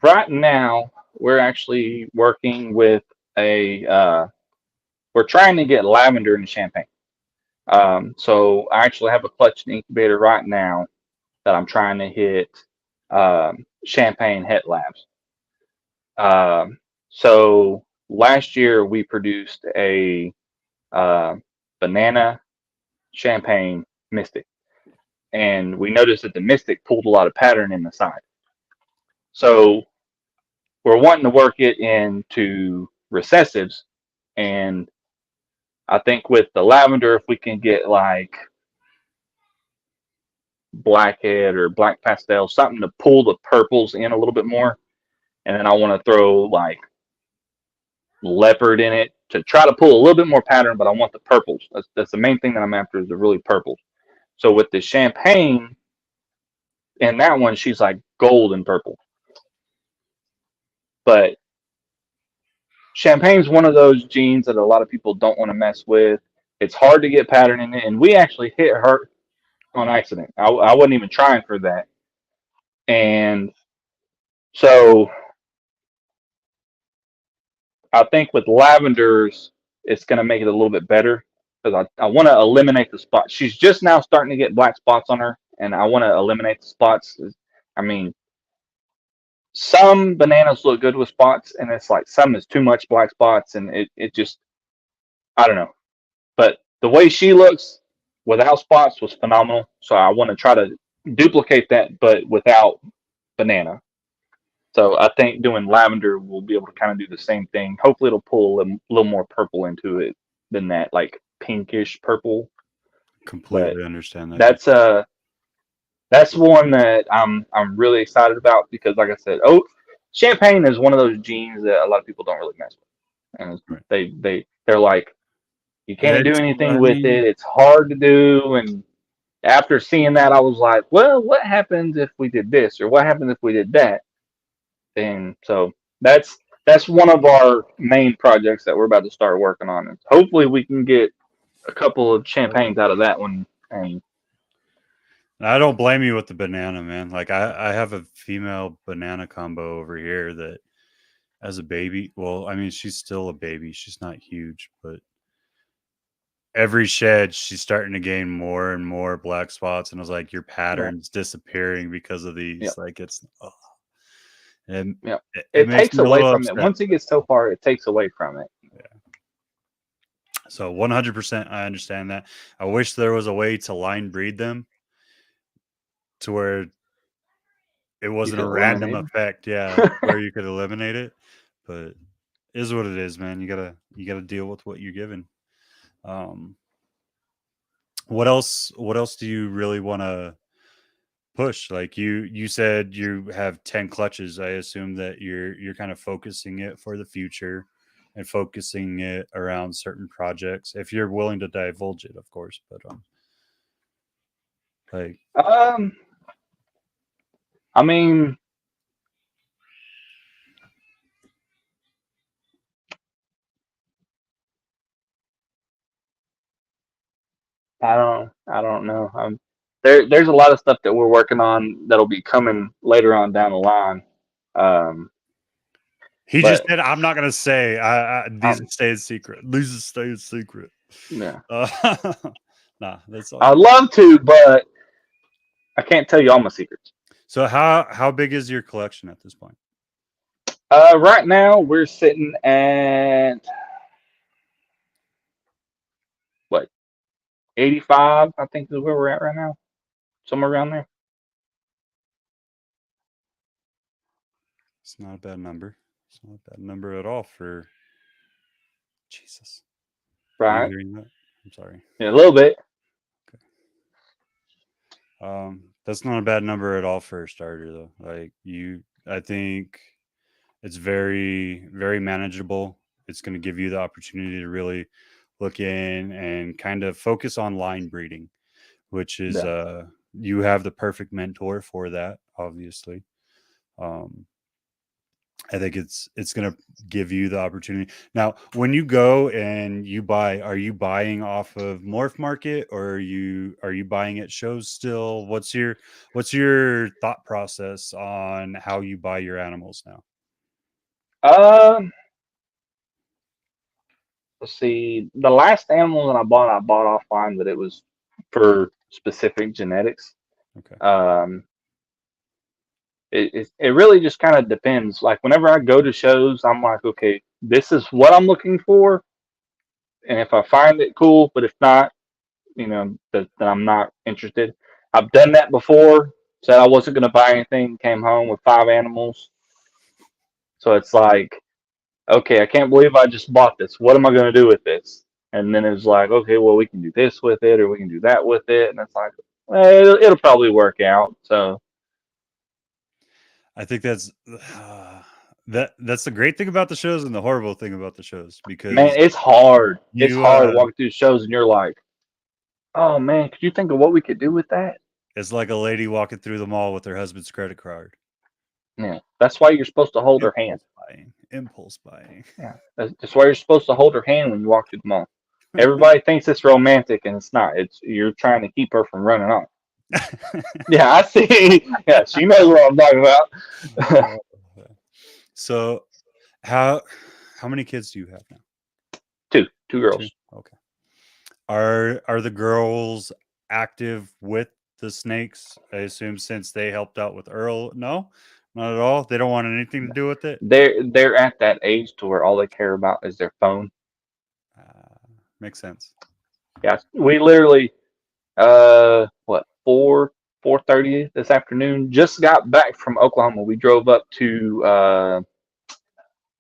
right now we're actually working with a. We're trying to get lavender and champagne. So I actually have a clutch and incubator right now that I'm trying to hit champagne het labs. So last year we produced a uh, banana Champagne, Mystic. And we noticed that the Mystic pulled a lot of pattern in the side. So we're wanting to work it into recessives. And I think with the lavender, if we can get like blackhead or black pastel, something to pull the purples in a little bit more. And then I want to throw like leopard in it to try to pull a little bit more pattern, but I want the purples. That's the main thing that I'm after is the really purples. So with the champagne and that one, she's like gold and purple. But champagne's one of those genes that a lot of people don't want to mess with. It's hard to get pattern in it, and we actually hit her on accident. I wasn't even trying for that. And so I think with lavenders, it's going to make it a little bit better because I want to eliminate the spots. She's just now starting to get black spots on her, and I want to eliminate the spots. I mean, some bananas look good with spots, and it's like some is too much black spots, and it just, I don't know. But the way she looks without spots was phenomenal. So I want to try to duplicate that, but without banana. So I think doing lavender will be able to kind of do the same thing. Hopefully, it'll pull a little more purple into it than that like pinkish purple. Completely But understand that. that's one that I'm really excited about because, like I said, champagne is one of those genes that a lot of people don't really mess with, and Right. they're like, you can't do It's, anything I with mean, it. It's hard to do. And after seeing that, I was like, well, what happens if we did this, or what happens if we did that? And so that's one of our main projects that we're about to start working on. And hopefully, we can get a couple of champagnes out of that one. And I don't blame you with the banana, man. Like I have a female banana combo over here that as a baby, well, I mean, she's still a baby. She's not huge, but every shed she's starting to gain more and more black spots. And I was like, your yeah, pattern's disappearing because of yeah, these. Like it's and yeah. it It makes takes me a away little from it. upset. Once it gets so far, it takes away from it. So 100% I understand that. I wish there was a way to line breed them to where it You wasn't could a random eliminate effect, yeah, where you could eliminate it. But is what it is, man. You gotta deal with what you're given. Um, what else? What else do you really want to push? Like you said, you have 10 clutches. I assume that you're kind of focusing it for the future and focusing it around certain projects. If you're willing to divulge it, of course. But like them. I mean, I don't know. There's a lot of stuff that we're working on that'll be coming later on down the line. Um, he just but said, I'm not gonna say. These um, stay secret. These stay secret. yeah, Uh, nah, that's all I'd good. love to, but I can't tell you all my secrets. So how big is your collection at this point? Right now we're sitting at what 85, I think is where we're at right now, somewhere around there. It's not a bad number. It's not a bad number at all for Jesus. Are you Right, hearing that? I'm sorry. yeah, a little bit. That's not a bad number at all for a starter though. I think it's very, very manageable. It's going to give you the opportunity to really look in and kind of focus on line breeding, which is Yeah. you have the perfect mentor for that, obviously. Um, I think it's going to give you the opportunity. Now, when you go and you buy, are you buying off of Morph Market or are you buying at shows still? What's your thought process on how you buy your animals now? Um, let's see. The last animal that I bought offline, but it was for specific genetics. Okay. Um, it really just kind of depends. Like whenever I go to shows, I'm like, okay, this is what I'm looking for, and if I find it, cool. But if not, that I'm not interested. I've done that before. Said I wasn't going to buy anything. Came home with 5 animals. So it's like, okay, I can't believe I just bought this. What am I going to do with this? And then it's like, okay, well, we can do this with it, or we can do that with it, and it's like, well, it'll probably work out. So I think that's that's the great thing about the shows and the horrible thing about the shows, man, because it's hard. It's you hard walking through shows, and you're like, oh man, could you think of what we could do with that? it's like a lady walking through the mall with her husband's credit card. Yeah, that's why you're supposed to hold her hand. Impulse buying. Yeah, that's why you're supposed to hold her hand when you walk through the mall. Everybody thinks it's romantic, and it's not. It's you're trying to keep her from running off. Yeah, I see. Yeah, she knows what I'm talking about. So, how many kids do you have now? Two girls. Okay. Are the girls active with the snakes? I assume, since they helped out with Earl. No, not at all. They don't want anything to do with it. They're at that age to where all they care about is their phone. Makes sense. Yeah, we literally what 4:30 this afternoon. Just got back from Oklahoma. We drove up to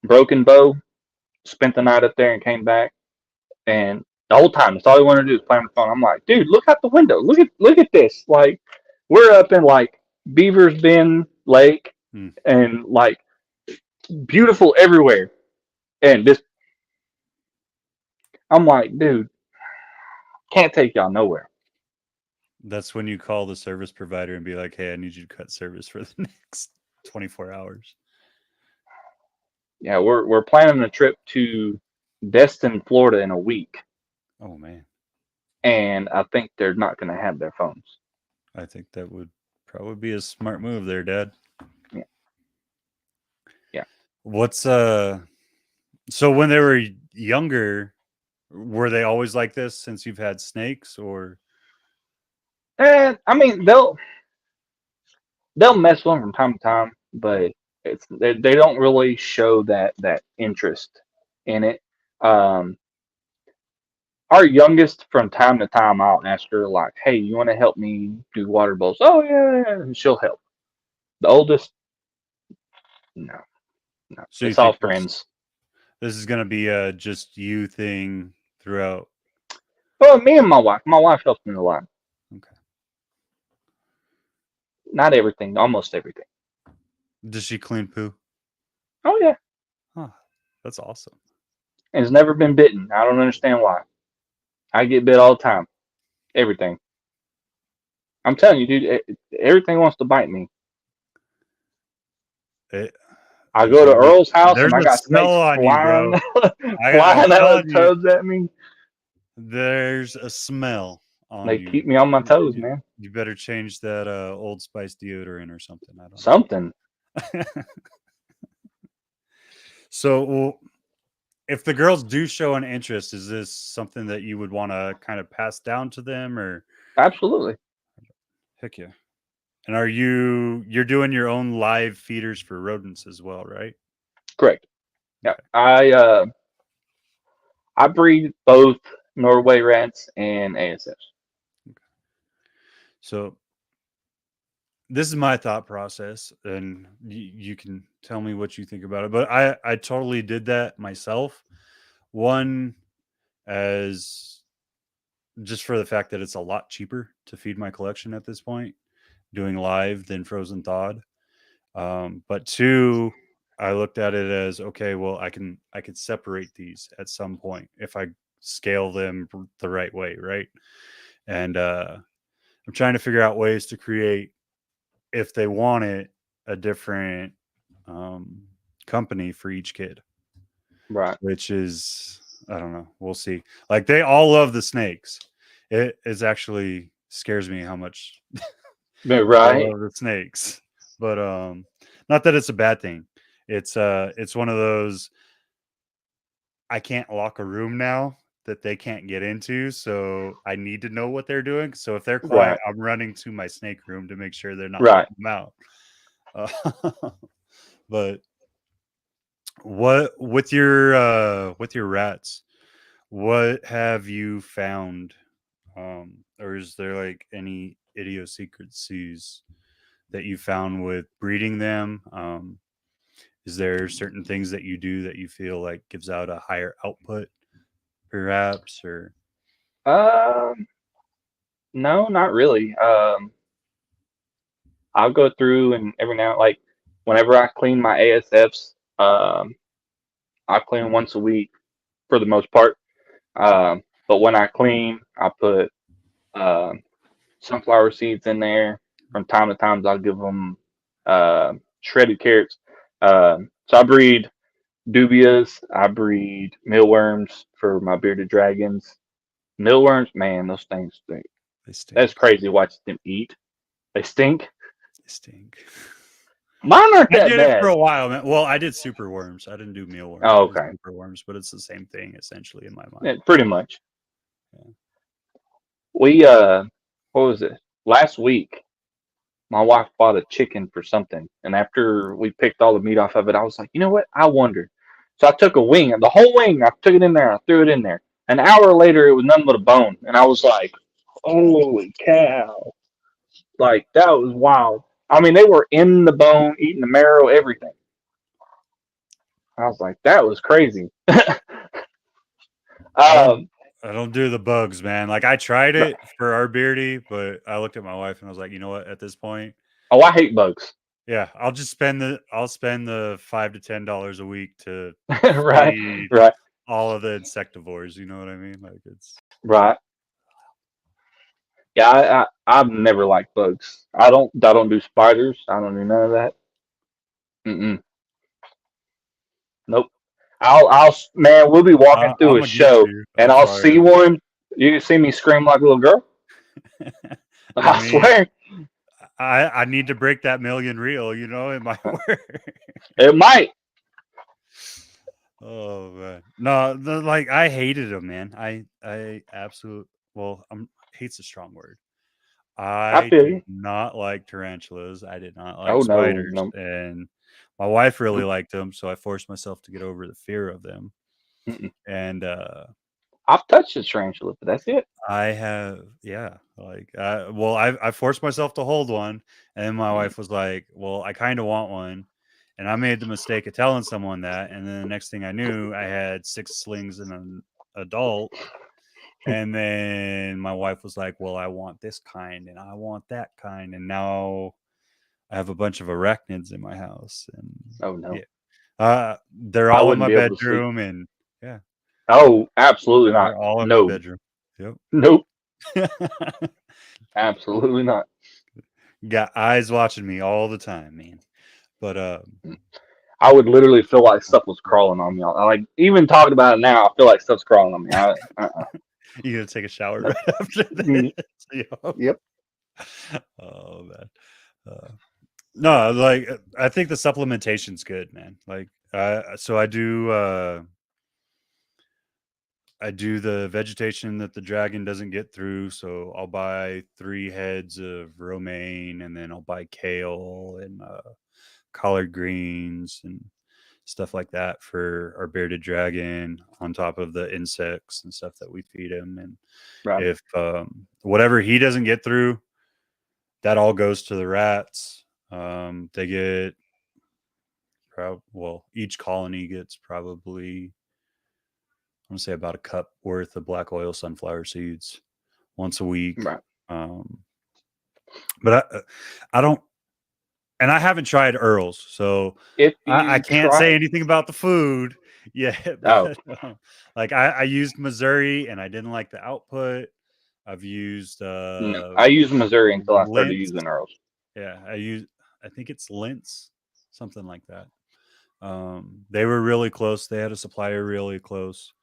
Broken Bow, spent the night up there, and came back. And the whole time, that's all he wanted to do is play on the phone. I'm like, dude, look out the window. Look at this. Like, we're up in like Beaver's Bend Lake, and like beautiful everywhere. And this, I'm like, dude, can't take y'all nowhere. That's when you call the service provider and be like, hey, I need you to cut service for the next 24 hours. Yeah, we're planning a trip to Destin, Florida in a week. Oh man. And I think they're not going to have their phones. I think that would probably be a smart move there, Dad. Yeah. Yeah. What's so when they were younger, were they always like this since you've had snakes, or? And I mean, they'll mess with them from time to time, but they don't really show that interest in it. Our youngest, from time to time, I'll ask her like, "Hey, you want to help me do water bowls?" Oh yeah, and she'll help. The oldest, no. So It's all friends. This is going to be a just you thing throughout. Well, me and my wife. My wife helps me a lot. Okay. Not everything, almost everything. Does she clean poo? Oh yeah. Huh, that's awesome. And it's never been bitten. I don't understand why. I get bit all the time. Everything. I'm telling you, dude. Everything wants to bite me. I go to Earl's house and I got snakes flying, flying out of tubs at me. There's a smell on they you. Keep me on my toes, man. You better change that Old Spice deodorant or something. I don't something. know. So, if the girls do show an interest, is this something that you would want to kind of pass down to them, or? Absolutely. Heck yeah. And you're doing your own live feeders for rodents as well, right? Correct. Yeah. Okay. I breed both Norway rats and ASFs. Okay. So this is my thought process, and you can tell me what you think about it. But I totally did that myself. One, as just for the fact that it's a lot cheaper to feed my collection at this point, doing live than frozen thawed. But two, I looked at it as, okay, well, I could separate these at some point if I scale them the right way, right? And I'm trying to figure out ways to create, if they want it, a different company for each kid. Right. Which is, I don't know. We'll see. Like, they all love the snakes. It is actually scares me how much right. they love the snakes. But not that it's a bad thing. It's one of those, I can't lock a room now that they can't get into, so I need to know what they're doing. So if they're quiet, I'm running to my snake room to make sure they're not letting them out. But what with your rats, what have you found Or is there like any idiosyncrasies that you found with breeding them? Is there certain things that you do that you feel like gives out a higher output, perhaps? Or Um, no, not really. I'll go through and every now, like whenever I clean my ASFs, I clean them once a week for the most part. But when I clean, I put um, sunflower seeds in there. From time to time, I'll give them shredded carrots. So I breed dubias. I breed mealworms for my bearded dragons. Mealworms, man, those things stink. they stink? That's crazy watching them eat. They stink. They stink. Mine aren't I that did it for bad. a while, man. Well, I did super worms. I didn't do mealworms. Oh, I did okay. super worms, but it's the same thing essentially in my mind. Yeah, pretty much. Yeah. We what was it? Last week, my wife bought a chicken for something, and after we picked all the meat off of it, I was like, you know what? I wonder. So I took a wing, and the whole wing, I took it in there, I threw it in there. An hour later, it was nothing but a bone, and I was like, holy cow! Like that was wild. I mean, they were in the bone, eating the marrow, everything. I was like, that was crazy. I don't um, I don't do the bugs, man. Like I tried it for our beardy, but I looked at my wife and I was like, you know what? At this point, oh, I hate bugs. yeah, I'll spend the $5 to $10 a week to Right, feed right, all of the insectivores. You know what I mean? Like it's right. Yeah, I've never liked bugs. I don't do spiders. I don't do none of that. Mm-mm. Nope. Man, we'll be walking through I'm a gonna get show you. and I'm I'll sorry. see one. You can see me scream like a little girl. I I mean, swear I need to break that million reel. You know, it might work. it might. Oh man, no, like I hated them, man. I absolutely hate's a strong word. I I feel did you. not like tarantulas. I did not like Oh no, spiders, no. and my wife really Nope. liked them, so I forced myself to get over the fear of them. Mm-mm. And I've touched a tarantula, but that's it. I have, yeah, like, I forced myself to hold one, and then my Mm. wife was like, "Well, I kind of want one," and I made the mistake of telling someone that, and then the next thing I knew, I had 6 slings and an adult. And then my wife was like, "Well, I want this kind and I want that kind." And now I have a bunch of arachnids in my house. And Oh no, yeah, they're I all in wouldn't my be able to sleep. bedroom. And yeah, Oh, absolutely not. they're all in my No, bedroom. Yep. nope, absolutely not. Got eyes watching me all the time, man. But I would literally feel like stuff was crawling on me. I like even talking about it now. I feel like stuff's crawling on me. you gonna take a shower Nope. right after Mm, this? Yep. yep. Oh man. No, like I think the supplementation's good, man. Like so I do the vegetation that the dragon doesn't get through. So I'll buy 3 heads of romaine, and then I'll buy kale and collard greens and stuff like that for our bearded dragon on top of the insects and stuff that we feed him. And Right. if whatever he doesn't get through, that all goes to the rats. They get each colony gets probably, I want to say, about a cup worth of black oil sunflower seeds once a week. Right. Um, but I don't, and I haven't tried Earl's, so If I you can't say try, anything about the food yet. oh But like I used Missouri and I didn't like the output. I've used no, I used Missouri until I started Lintz. using Earls. Yeah, I think it's Lintz, something like that. They were really close. They had a supplier really close.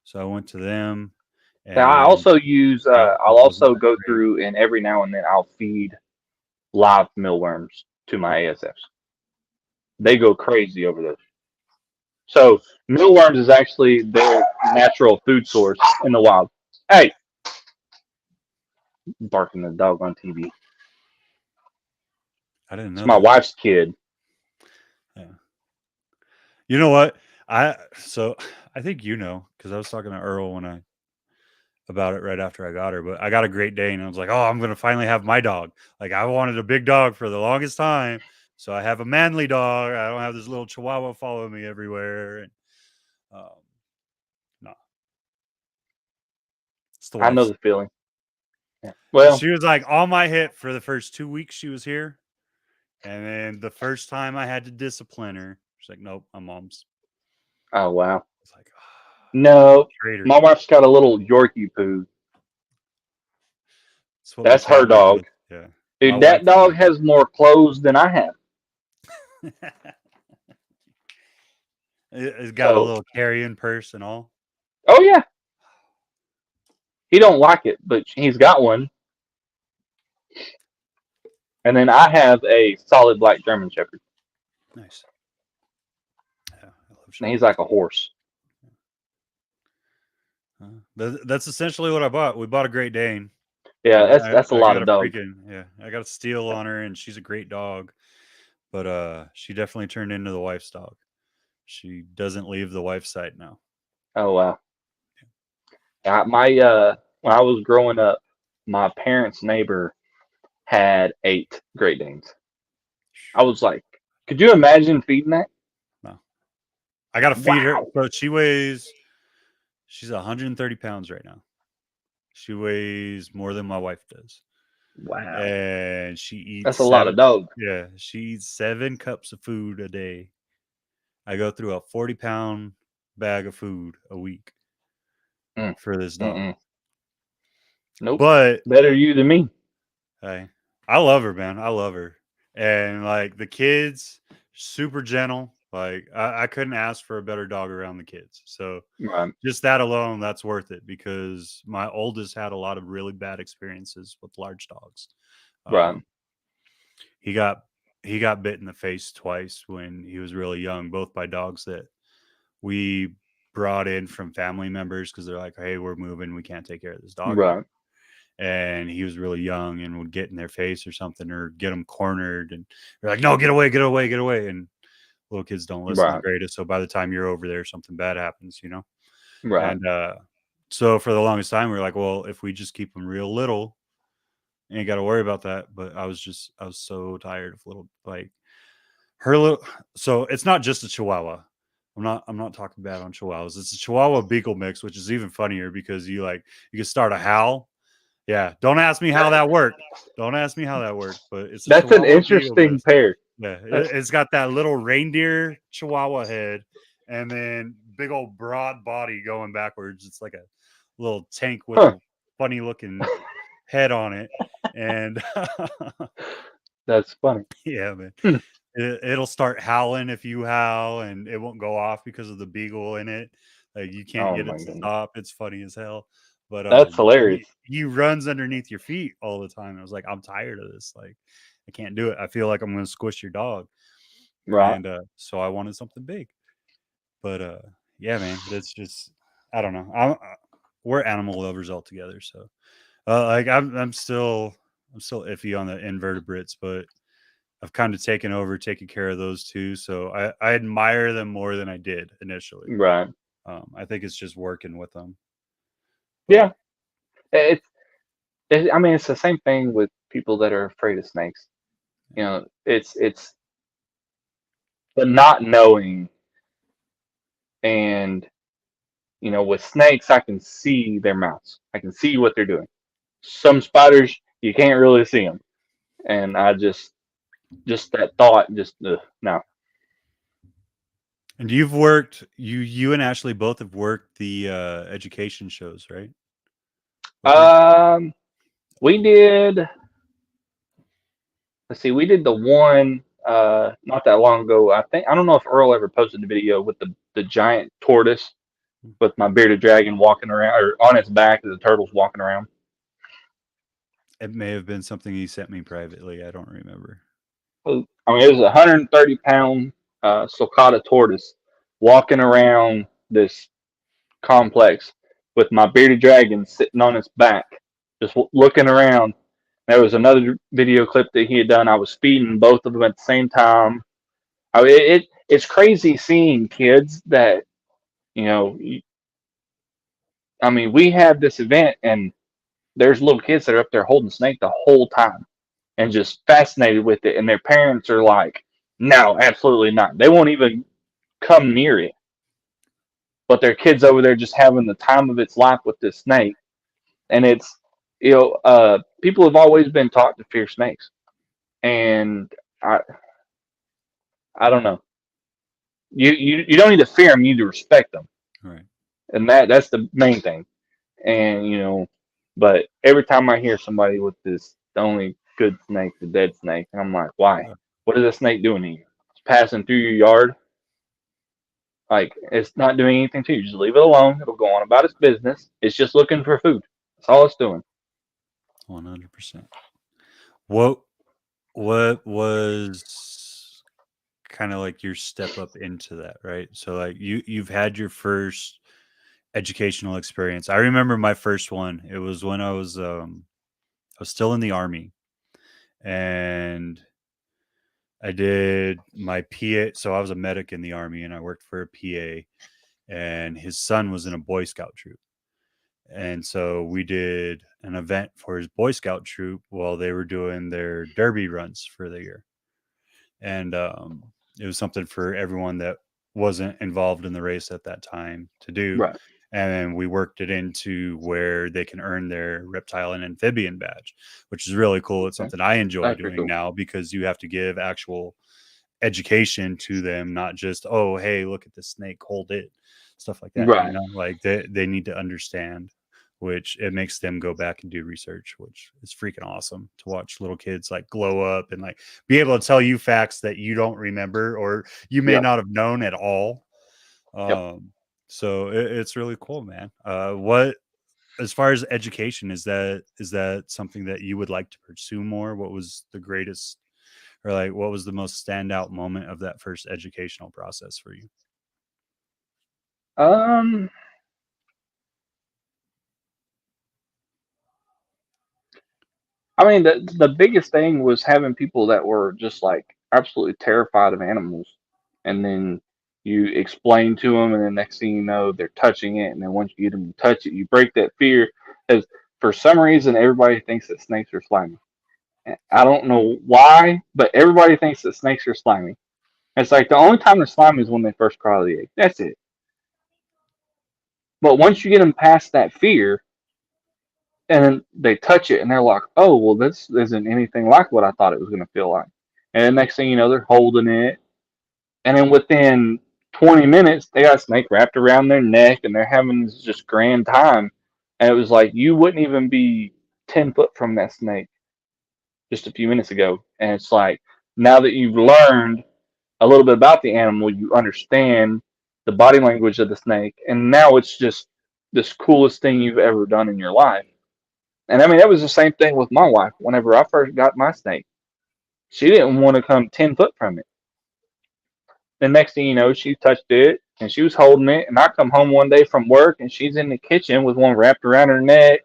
So I went to them, Now I and also use. the I'll output wasn't also that go great. through and every now and then I'll feed live mealworms to my ASFs. They go crazy over those. So mealworms is actually their natural food source in the wild. Hey, barking the dog on TV. I didn't It's know my that. wife's kid. Yeah. You know what? I think because I was talking to Earl when about it right after I got her, but I got a Great Dane, and I was like, "Oh, I'm gonna finally have my dog." Like I wanted a big dog for the longest time, so I have a manly dog. I don't have this little Chihuahua following me everywhere. And um, no, it's the I know wife's. the feeling. Yeah. And Well, she was like on my hip for the first 2 weeks she was here, and then the first time I had to discipline her, she's like, "Nope, I'm mom's." oh wow. It's like, No, traitor. my wife's got a little Yorkie poo. That's what my That's her family dog. does. Yeah, my Dude, wife that is dog like has more clothes than I have. that. It's got a So, little carrying purse and all. oh yeah, he don't like it, but he's got one. And then I have a solid black German Shepherd, Nice. Yeah, I love and he's shepherds. like a horse. That's essentially what I bought. We bought a Great Dane. Yeah, that's a I lot got of a dogs. freaking I got a steal on her, and she's a great dog. But she definitely turned into the wife's dog. She doesn't leave the wife's side now. Oh wow. My when I was growing up, my parents' neighbor had 8 Great Danes. I was like, could you imagine feeding that? No, I got to feed her. Wow. So she's 130 pounds right now. She weighs more than my wife does, Wow. and she That's eats a lot of 7. dogs. Yeah, she eats 7 cups of food a day. I go through a 40-pound bag of food a week Mm, for this dog. mm-mm. Nope. But Better you than me. hey, I love her, man. I love her. And like the kids, super gentle. Like I couldn't ask for a better dog around the kids. So Right. just that alone, that's worth it because my oldest had a lot of really bad experiences with large dogs. Right. Um, he got he got bit in the face twice when he was really young, both by dogs that we brought in from family members because they're like, "Hey, we're moving. We can't take care of this dog anymore." Right. And he was really young and would get in their face or something or get them cornered, and they're like, "No, get away, get away, get away!" And little kids don't listen the Right. greatest. So by the time you're over there, something bad happens, you know. Right. And so for the longest time, we were like, "Well, if we just keep them real little, you ain't got to worry about that." But I was so tired of little like her little. So it's not just a Chihuahua. I'm not talking bad on Chihuahuas. It's a Chihuahua Beagle mix, which is even funnier because you can start a howl. Yeah, don't ask me how that worked. Don't ask me how that worked, but it's a That's an Chihuahua Beagle interesting mix. pair. Yeah, That's it's got that little reindeer Chihuahua head, and then big old broad body going backwards. It's like a little tank with huh. a funny looking head on it, and That's funny. yeah, man, Hmm. it'll start howling if you howl, and it won't go off because of the beagle in it. Like you can't Oh get it my to goodness. stop. It's funny as hell. But That's hilarious. he runs underneath your feet all the time. I was like, I'm tired of this. Like, I can't do it. I feel like I'm going to squish your dog. Right. And so I wanted something big. But yeah, man, that's just I don't know. We're animal lovers altogether. So like I'm still iffy on the invertebrates, but I've kind of taken over taking care of those too. So I admire them more than I did initially. Right. I think it's just working with them. But Yeah. It's, I mean, it's the same thing with people that are afraid of snakes. You know, it's the not knowing, and with snakes, I can see their mouths. I can see what they're doing. Some spiders, you can't really see them, and I just that thought, just no. and you've worked you and Ashley both have worked the education shows, right? With her? Um, we did. Let's see, we did the one not that long ago. I don't know if Earl ever posted the video with the giant tortoise with my bearded dragon walking around, or on its back, the turtle's walking around. It may have been something he sent me privately. I don't remember. I mean, it was a 130-pound sulcata tortoise walking around this complex with my bearded dragon sitting on its back, just looking around. There was another video clip that he had done. I was feeding both of them at the same time. I mean, it's crazy seeing kids that you know I mean, we had this event, and there's little kids that are up there holding snake the whole time and just fascinated with it, and their parents are like, "No, absolutely not." They won't even come near it, but their kids over there just having the time of its life with this snake, and it's people have always been taught to fear snakes, and I I don't know. You don't need to fear them. You need to respect them, Right. and that's the main thing. And but every time I hear somebody with this, the only good snake, the dead snake, and I'm like, why? Yeah. What is this snake doing to you? It's passing through your yard. Like it's not doing anything to you. Just leave it alone. It'll go on about its business. It's just looking for food. That's all it's doing. 100%. What what was kind of like your step up into that, right? So like you've had your first educational experience. I remember my first one. It was when I was still in the army, and I did my PA. So I was a medic in the army, and I worked for a PA, and his son was in a Boy Scout troop. And so we did an event for his Boy Scout troop while they were doing their derby runs for the year. And it was something for everyone that wasn't involved in the race at that time to do. Right. And then we worked it into where they can earn their reptile and amphibian badge, which is really cool. It's Okay. something I enjoy That's pretty doing cool. now because you have to give actual education to them, not just, oh, hey, look at this snake, hold it, stuff like that. Right. Like they need to understand, which it makes them go back and do research, which is freaking awesome to watch little kids like glow up and like be able to tell you facts that you don't remember or you may Yep. not have known at all. Yep. So it's really cool, man. What as far as education, is that something that you would like to pursue more? What was the greatest or like what was the most standout moment of that first educational process for you? Um. I mean, the biggest thing was having people that were just like absolutely terrified of animals, and then you explain to them, and the next thing you know, they're touching it, and then once you get them to touch it, you break that fear. Because for some reason, everybody thinks that snakes are slimy. I don't know why, but everybody thinks that snakes are slimy. It's like the only time they're slimy is when they first crawl out of the egg. That's it. But once you get them past that fear, and then they touch it, and they're like, "Oh, well, this isn't anything like what I thought it was going to feel like." And the next thing you know, they're holding it, and then within 20 minutes, they got a snake wrapped around their neck, and they're having this just grand time. And it was like you wouldn't even be 10 foot from that snake just a few minutes ago. And it's like now that you've learned a little bit about the animal, you understand the body language of the snake, and now it's just this coolest thing you've ever done in your life. And I mean, that was the same thing with my wife. Whenever I first got my snake, she didn't want to come 10 foot from it. The next thing you know, she touched it and she was holding it. And I come home one day from work and she's in the kitchen with one wrapped around her neck,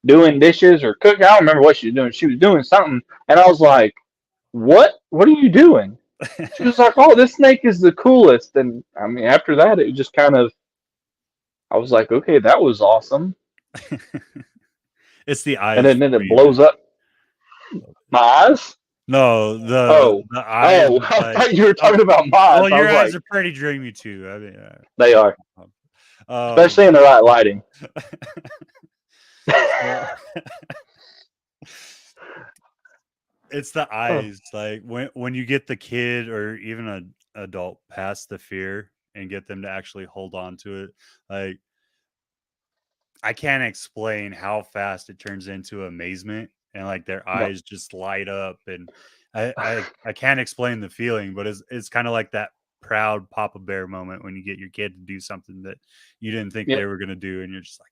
doing dishes or cooking. I don't remember what she was doing. She was doing something, and I was like, "What? What are you doing?" She was like, "Oh, this snake is the coolest." And I mean, after that, it just kind of, I was like, "Okay, that was awesome." It's the And eyes then for it you, blows man. up my eyes. No, Oh, the eyes oh, is I like, thought you were oh, talking about my eyes. well, I your was eyes like, are pretty dreamy too. I mean, they are, especially um, in the right lighting. so it's the Oh, eyes. Like when you get the kid or even an adult past the fear and get them to actually hold on to it, like I can't explain how fast it turns into amazement and like their yep. eyes just light up and I can't explain the feeling, but it's kind of like that proud Papa Bear moment when you get your kid to do something that you didn't think they Yep. were gonna do, and you're just like,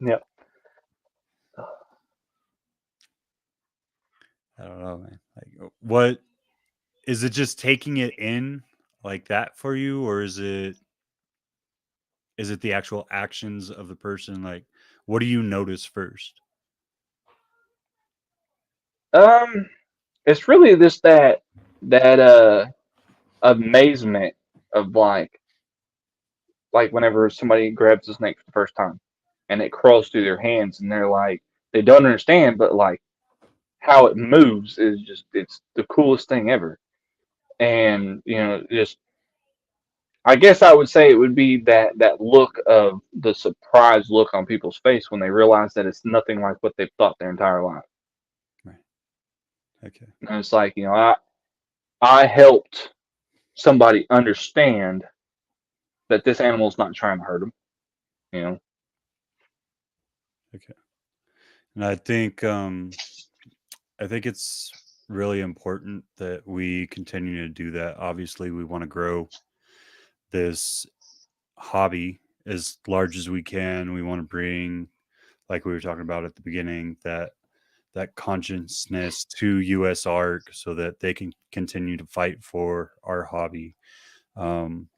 Yep. I don't know, man. Like, what is it? Just taking it in like that for you, or is it the actual actions of the person? Like, what do you notice first? Um, it's really just that amazement of like whenever somebody grabs a snake for the first time. and it crawls through their hands, and they're like, they don't understand, but like how it moves is just, it's the coolest thing ever. And just, I guess I would say it would be that look of the surprised look on people's face when they realize that it's nothing like what they've thought their entire life. Right. Okay. And it's like, I helped somebody understand that this animal's not trying to hurt them. You know, Okay. And I think it's really important that we continue to do that. Obviously, we want to grow this hobby as large as we can. We want to bring, like we were talking about at the beginning, that consciousness to US ARC so that they can continue to fight for our hobby. Um,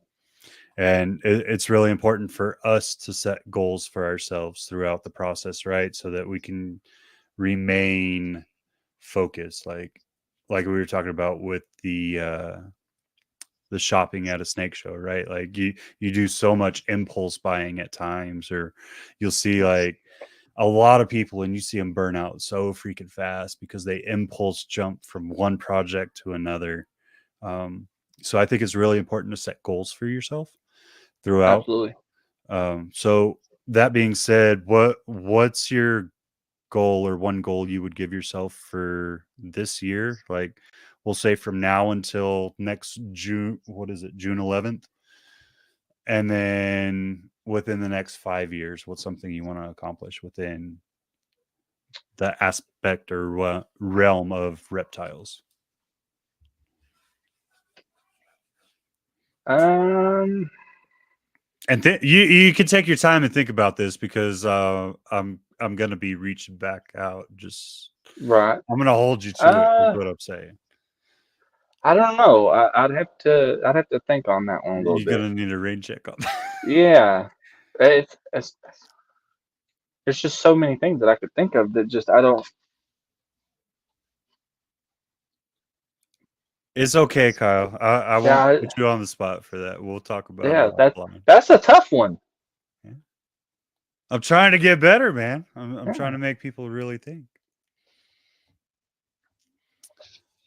and it's really important for us to set goals for ourselves throughout the process, right? So that we can remain focused, like we were talking about with the shopping at a snake show, right? Like you do so much impulse buying at times, or you'll see like a lot of people and you see them burn out so freaking fast because they impulse jump from one project to another. Um, so I think it's really important to set goals for yourself throughout. absolutely. So that being said, what's your goal or one goal you would give yourself for this year? Like we'll say from now until next June, what is it, June 11th? And then within the next 5 years, what's something you want to accomplish within the aspect or realm of reptiles? Um, And you can take your time and think about this because I'm gonna be reaching back out. Just right. I'm gonna hold you to it. Is Uh, what I'm saying. I don't know. I'd have to think on that one a little You're bit. gonna need a rain check on that. Yeah, it's there's just so many things that I could think of that just I don't. It's okay, Kyle. I won't Yeah, put you on the spot for that. We'll talk about it yeah. offline. That's a tough one. Yeah. I'm trying to get better, man. I'm trying Yeah. to make people really think.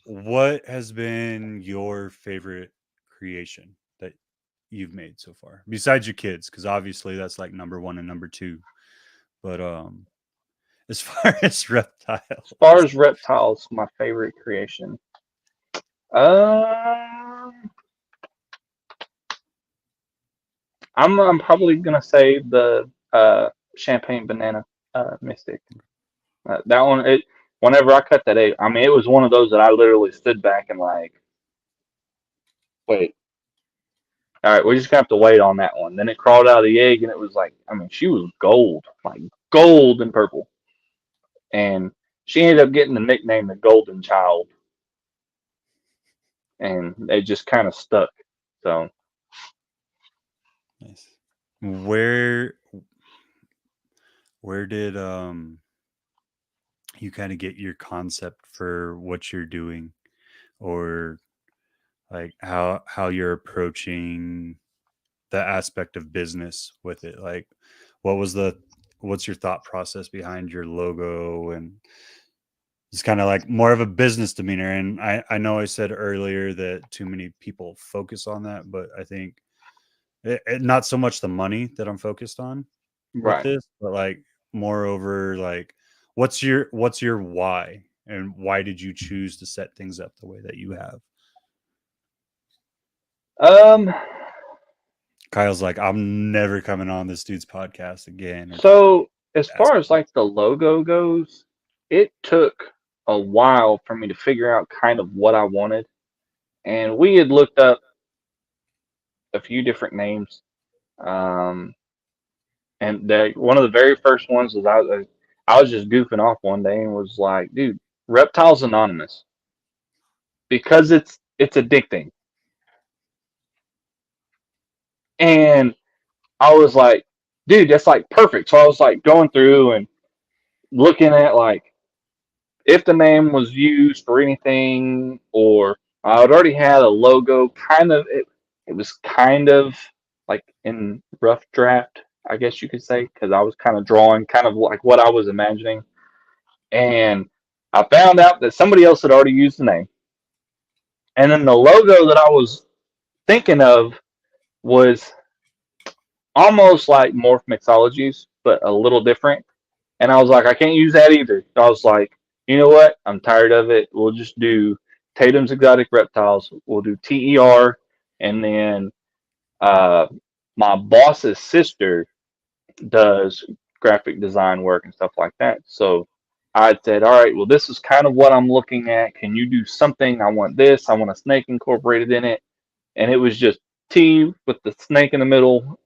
What has been your favorite creation that you've made so far, besides your kids? Because obviously that's like number one and number two. But as far as As far reptiles, as reptiles, my favorite creation. Um, I'm probably gonna say the champagne banana mystic. That one, whenever I cut that egg, I mean, it was one of those that I literally stood back and like, wait, all right, we're just gonna have to wait on that one. Then it crawled out of the egg, and it was like, I mean, she was gold, like gold and purple, and she ended up getting the nickname the Golden Child, and it just kind of stuck. So, nice. Where did you kind of get your concept for what you're doing, or like how you're approaching the aspect of business with it? Like what was the what's your thought process behind your logo? And it's kind of like more of a business demeanor. And I know I said earlier that too many people focus on that, but I think not so much the money that I'm focused on with right. this, but like moreover, like what's your why, and why did you choose to set things up the way that you have? Um, Kyle's like, I'm never coming on this dude's podcast again or talking so as ask far as like the logo goes, it took a while for me to figure out kind of what I wanted, and we had looked up a few different names. Um, and one of the very first ones was I was just goofing off one day and was like, dude, Reptiles Anonymous, because it's addicting. And I was like, dude, that's like perfect. So I was like going through and looking at like if the name was used for anything, or I had already had a logo kind of, it was kind of like in rough draft. I guess you could say, because I was kind of drawing kind of like what I was imagining. And I found out that somebody else had already used the name. And then the logo that I was thinking of was almost like Morph Mixologies, but a little different. And I was like, I can't use that either. So I was like, you know what? I'm tired of it. We'll just do Tatom's Exotic Reptiles. We'll do TER. And then uh, my boss's sister does graphic design work and stuff like that. So I said, all right, well, this is kind of what I'm looking at. Can you do something? I want this. I want a snake incorporated in it. And it was just T with the snake in the middle,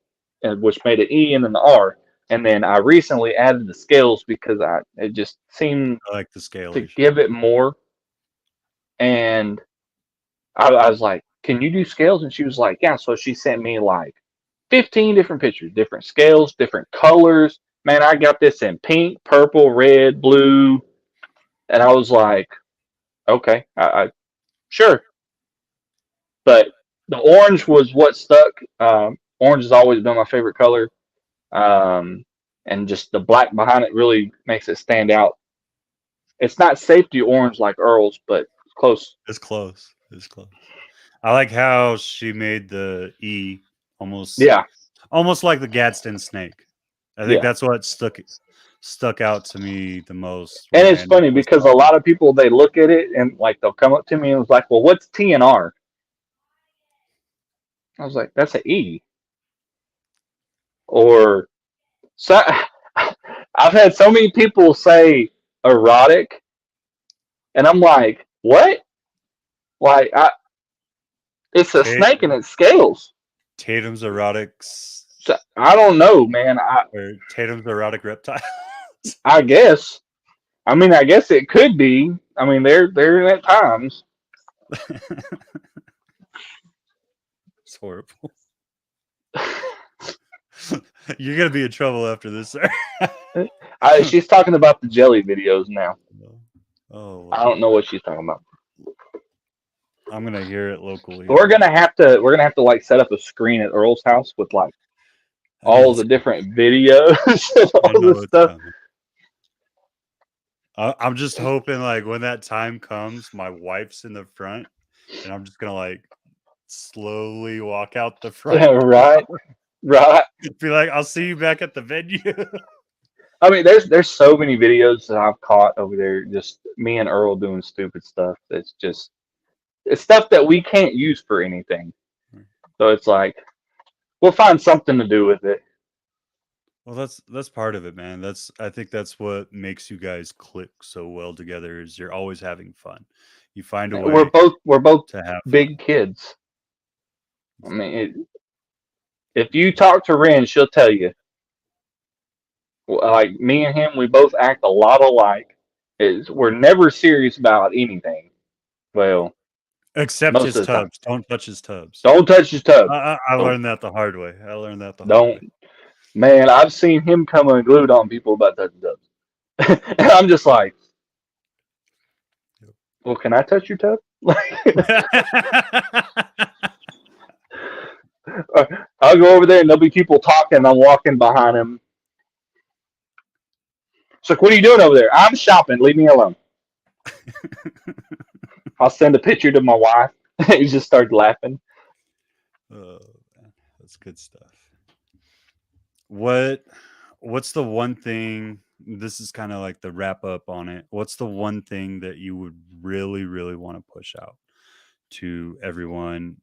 and which made it E and then the R. And then I recently added the scales because it just seemed I like the to scalation. give it more. And I was like, can you do scales? And she was like, yeah. So she sent me like 15 different pictures, different scales, different colors. Man, I got this in pink, purple, red, blue. And I was like, okay, sure. But the orange was what stuck. Orange has always been my favorite color. Um, and just the black behind it really makes it stand out. It's not safety orange like Earl's, but it's close. It's close. It's close. I like how she made the E almost Yeah, like the Gadsden snake. I think yeah. that's what stuck out to me the most. And it's When funny was because a talking. lot of people they look at it and like they'll come up to me and was like, "Well, what's T and R?" I was like, "That's an E." Or so I've had so many people say erotic, and I'm like, "What?" Like it's a Ta- snake and it scales. Tatom's erotic So, I don't know, man. or Tatom's erotic reptile. I guess. I mean, I guess it could be. I mean, they're at times. It's horrible. You're gonna be in trouble after this, sir. She's talking about the jelly videos now. Oh, I don't know what she's talking about. I'm gonna hear it locally. We're gonna have to like set up a screen at Earl's house with like I know all the different videos and I all know the it's stuff. coming. I'm just hoping, like, when that time comes, my wife's in the front, and I'm just gonna like slowly walk out the front. Right, right. Be like, I'll see you back at the venue. I mean, there's so many videos that I've caught over there. Just me and Earl doing stupid stuff. It's stuff that we can't use for anything. So it's like we'll find something to do with it. Well, that's part of it, man. I think that's what makes you guys click so well together. Is you're always having fun. You find a way We're both to have fun. big kids. I mean, if you talk to Ren, she'll tell you. Like me and him, we both act a lot alike. We're never serious about anything. Well, Except most his of the time. tubs. Don't touch his tubs. Don't touch his tub. I Don't. learned that the hard way. I learned that the hard way. Don't. Man, I've seen him come unglued on people about touching tubs. And I'm just like, well, can I touch your tub? I'll go over there and there'll be people talking. And I'm walking behind him. It's like, what are you doing over there? I'm shopping. Leave me alone. I'll send a picture to my wife. He just started laughing. Oh, man, that's good stuff. What's the one thing? This is kind of like the wrap up on it. What's the one thing that you would really, really want to push out to everyone?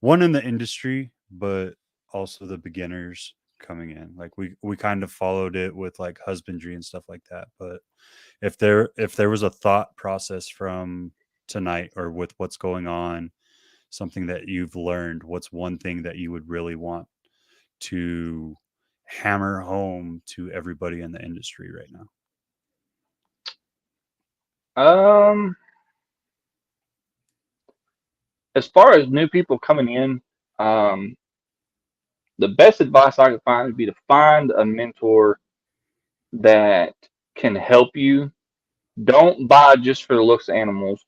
One in the industry, but also the beginners coming in. Like we kind of followed it with like husbandry and stuff like that. But if there was a thought process from tonight or with what's going on, something that you've learned, what's one thing that you would really want to hammer home to everybody in the industry right now? As far as new people coming in, um, the best advice I could find would be to find a mentor that can help you. Don't buy just for the looks of animals.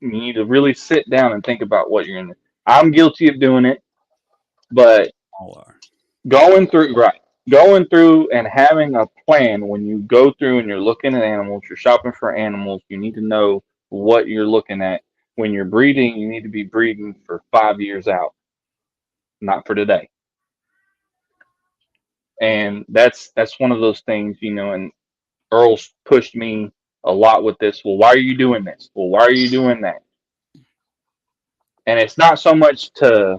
You need to really sit down and think about what I'm guilty of doing it, but All are. going through right. going through and having a plan when you go through and you're looking at animals, you're shopping for animals, you need to know what you're looking at. When you're breeding, you need to be breeding for 5 years out, not for today. And that's one of those things, and Earl's pushed me a lot with this. Well, why are you doing this? Well, why are you doing that? And it's not so much to,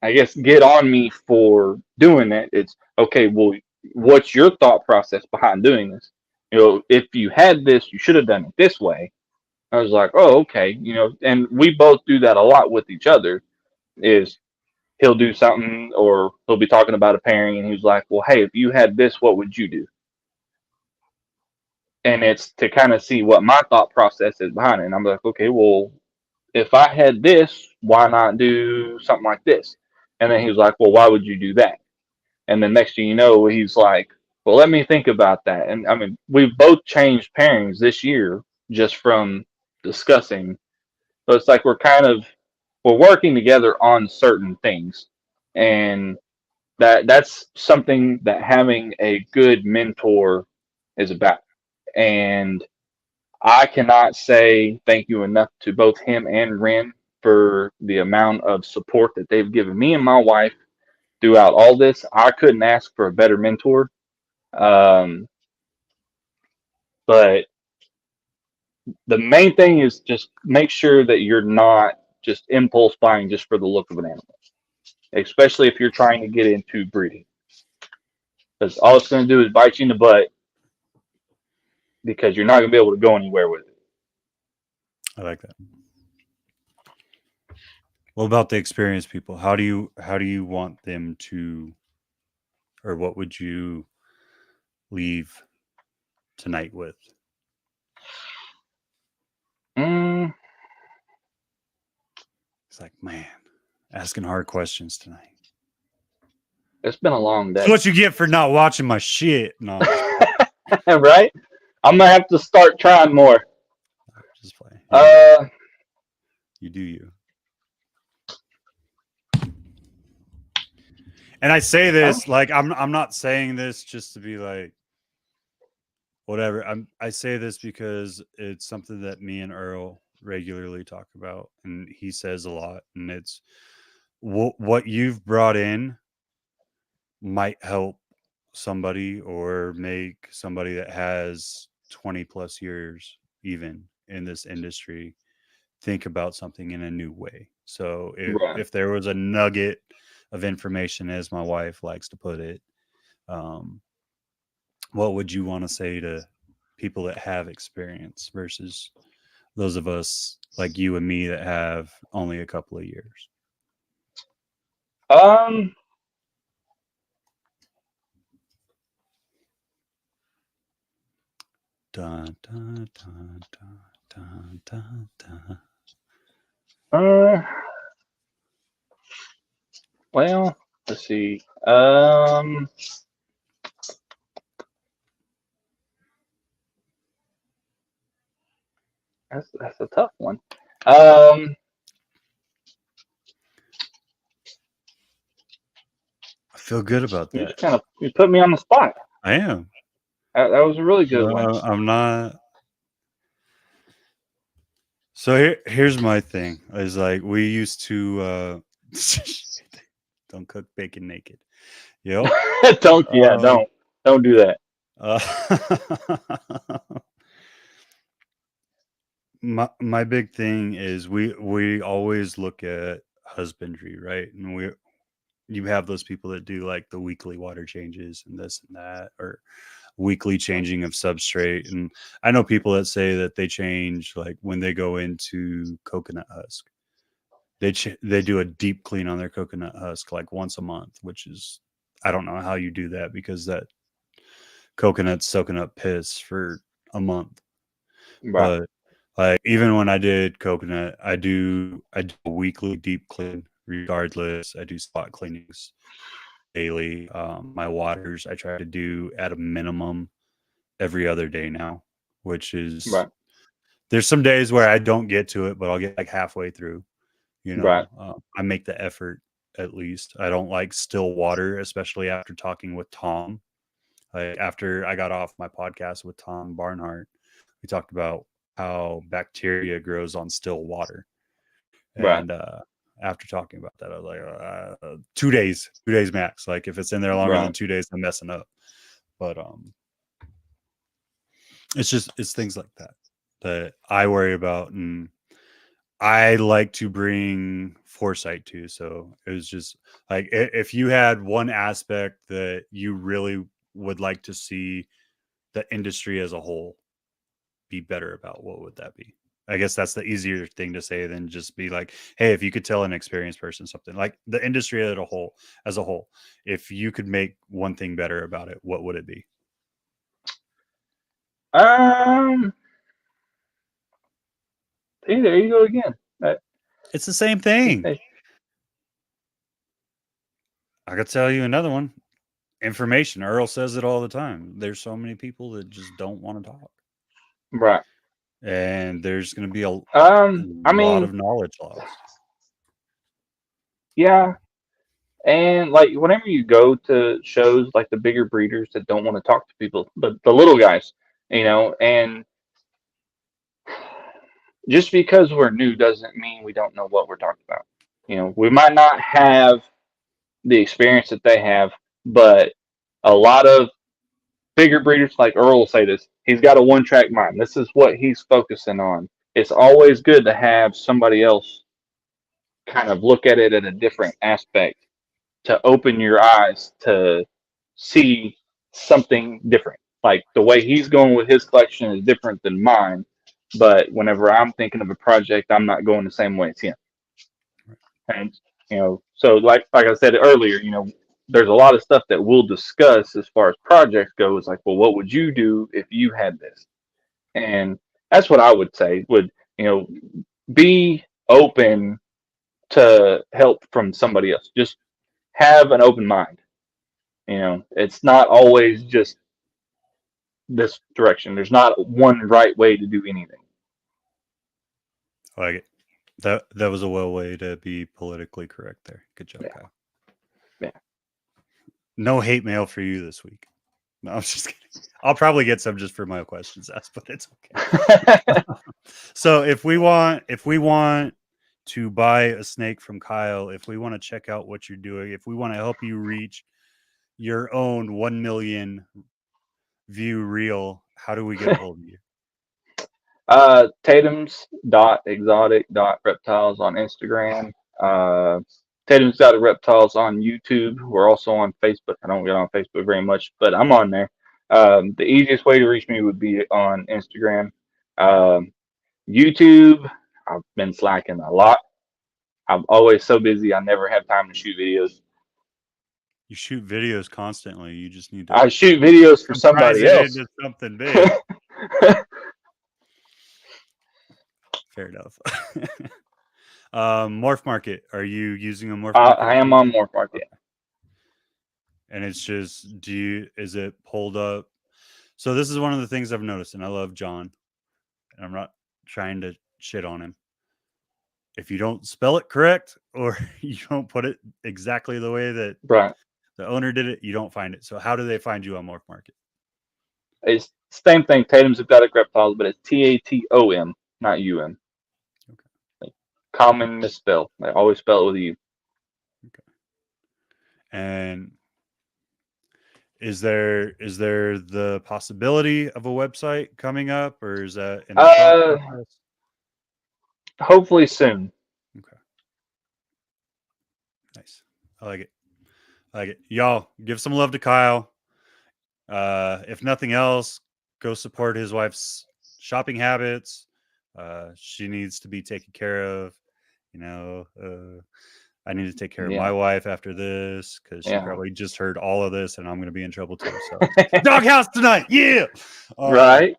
I guess, get on me for doing it. It's okay. Well, what's your thought process behind doing this? If you had this, you should have done it this way. I was like, oh, okay. And we both do that a lot with each other. Is he'll do something or he'll be talking about a pairing, and he's like, well, hey, if you had this, what would you do? And it's to kind of see what my thought process is behind it. And I'm like, okay, well, if I had this, why not do something like this? And then he was like, well, why would you do that? And then next thing you know, he's like, well, let me think about that. And I mean, we've both changed pairings this year just from discussing. So it's like we're working together on certain things. And that's something that having a good mentor is about. And I cannot say thank you enough to both him and Ren for the amount of support that they've given me and my wife throughout all this. I couldn't ask for a better mentor. Um, but the main thing is just make sure that you're not just impulse buying just for the look of an animal, especially if you're trying to get into breeding. Because all it's going to do is bite you in the butt because you're not going to be able to go anywhere with it. I like that. What about the experienced people? How do you want them to, or what would you leave tonight with? It's like, man, asking hard questions tonight. It's been a long day. That's what you get for not watching my shit. No, right? I'm gonna have to start trying more. just play. You do you. And I say this like I'm not saying this just to be like whatever. I say this because it's something that me and Earl regularly talk about, and he says a lot, and it's what you've brought in might help somebody or make somebody that has 20 plus years even in this industry think about something in a new way. So if there was a nugget of information, as my wife likes to put it, what would you want to say to people that have experience versus those of us like you and me that have only a couple of years? Dun, dun, dun, dun, dun, dun, dun. Well, let's see. That's a tough one. I feel good about that. You put me on the spot. I am. That was a really good one. I'm not. So here's my thing. Is like we used to don't cook bacon naked. Yep. Don't do that. My big thing is we always look at husbandry, right? And you have those people that do like the weekly water changes and this and that, or weekly changing of substrate. And I know people that say that they change like when they go into coconut husk. They do a deep clean on their coconut husk like once a month, which is, I don't know how you do that because that coconut's soaking up piss for a month. Right. But like even when I did coconut, I do a weekly deep clean regardless. I do spot cleanings daily. My waters I try to do at a minimum every other day now, which is there's some days where I don't get to it, but I'll get like halfway through. I make the effort at least. I don't like still water, especially after talking with Tom. Like after I got off my podcast with Tom Barnhart, we talked about how bacteria grows on still water. Right. And after talking about that, I was like, 2 days, 2 days max. Like if it's in there longer than 2 days, I'm messing up. But it's things like that that I worry about, and I like to bring foresight to. So it was just like, if you had one aspect that you really would like to see the industry as a whole be better about, what would that be? I guess that's the easier thing to say than just be like, hey, if you could tell an experienced person something, like the industry as a whole, if you could make one thing better about it, what would it be? See, there you go again. It's the same thing. I could tell you another one. Information. Earl says it all the time. There's so many people that just don't want to talk. Right. And there's going to be a I mean, lot of knowledge lost. Yeah. And like whenever you go to shows like the bigger breeders that don't want to talk to people, but the little guys, and just because we're new doesn't mean we don't know what we're talking about. We might not have the experience that they have, but a lot of bigger breeders, like Earl will say this, he's got a one-track mind. This is what he's focusing on. It's always good to have somebody else kind of look at it at a different aspect to open your eyes to see something different. Like the way he's going with his collection is different than mine, but whenever I'm thinking of a project, I'm not going the same way as him. And so like I said earlier, there's a lot of stuff that we'll discuss as far as projects goes. Like, well, what would you do if you had this? And that's what I would say. Would be open to help from somebody else. Just have an open mind. It's not always just this direction. There's not one right way to do anything. I like it. That was a well way to be politically correct there. Good job, Kyle. Yeah. No hate mail for you this week. No, I'm just kidding. I'll probably get some just for my questions asked, but it's okay. So if we want to buy a snake from Kyle, if we want to check out what you're doing, if we want to help you reach your own 1 million view reel, how do we get a hold of you? TATOMS.exotic.reptiles on Instagram. Tatom's Exotic Reptiles on YouTube. We're also on Facebook. I don't get on Facebook very much, but I'm on there. The easiest way to reach me would be on Instagram. YouTube, I've been slacking a lot. I'm always so busy. I never have time to shoot videos. You shoot videos constantly. You just need to. I shoot videos for somebody else. Into something big. Fair enough. Morph Market. Are you using a Morph Market? I am on Morph Market. And it's just, is it pulled up? So this is one of the things I've noticed, and I love John, and I'm not trying to shit on him. If you don't spell it correct, or you don't put it exactly the way that the owner did it, you don't find it. So how do they find you on Morph Market? It's the same thing, Tatom's Exotic Reptiles, but it's TATOM, not UM. Okay. Like, common misspell. I always spell it with a U. Okay. And is there the possibility of a website coming up, or is that in the process? Hopefully soon. Okay. Nice. I like it. Y'all, give some love to Kyle. If nothing else, go support his wife's shopping habits. She needs to be taken care of. I need to take care of my wife after this, because she probably just heard all of this, and I'm going to be in trouble too. So, doghouse tonight, yeah. Right.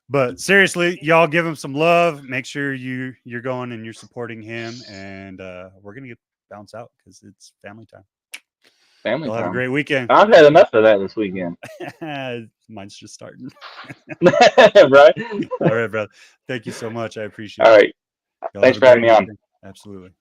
But seriously, y'all give him some love. Make sure you're going and you're supporting him, and we're going to bounce out because it's family time. Family You'll time. have a great weekend. I've had enough of that this weekend. Mine's just starting. Right? All right, brother. Thank you so much. I appreciate it. All right. Y'all Thanks for having me on. Absolutely.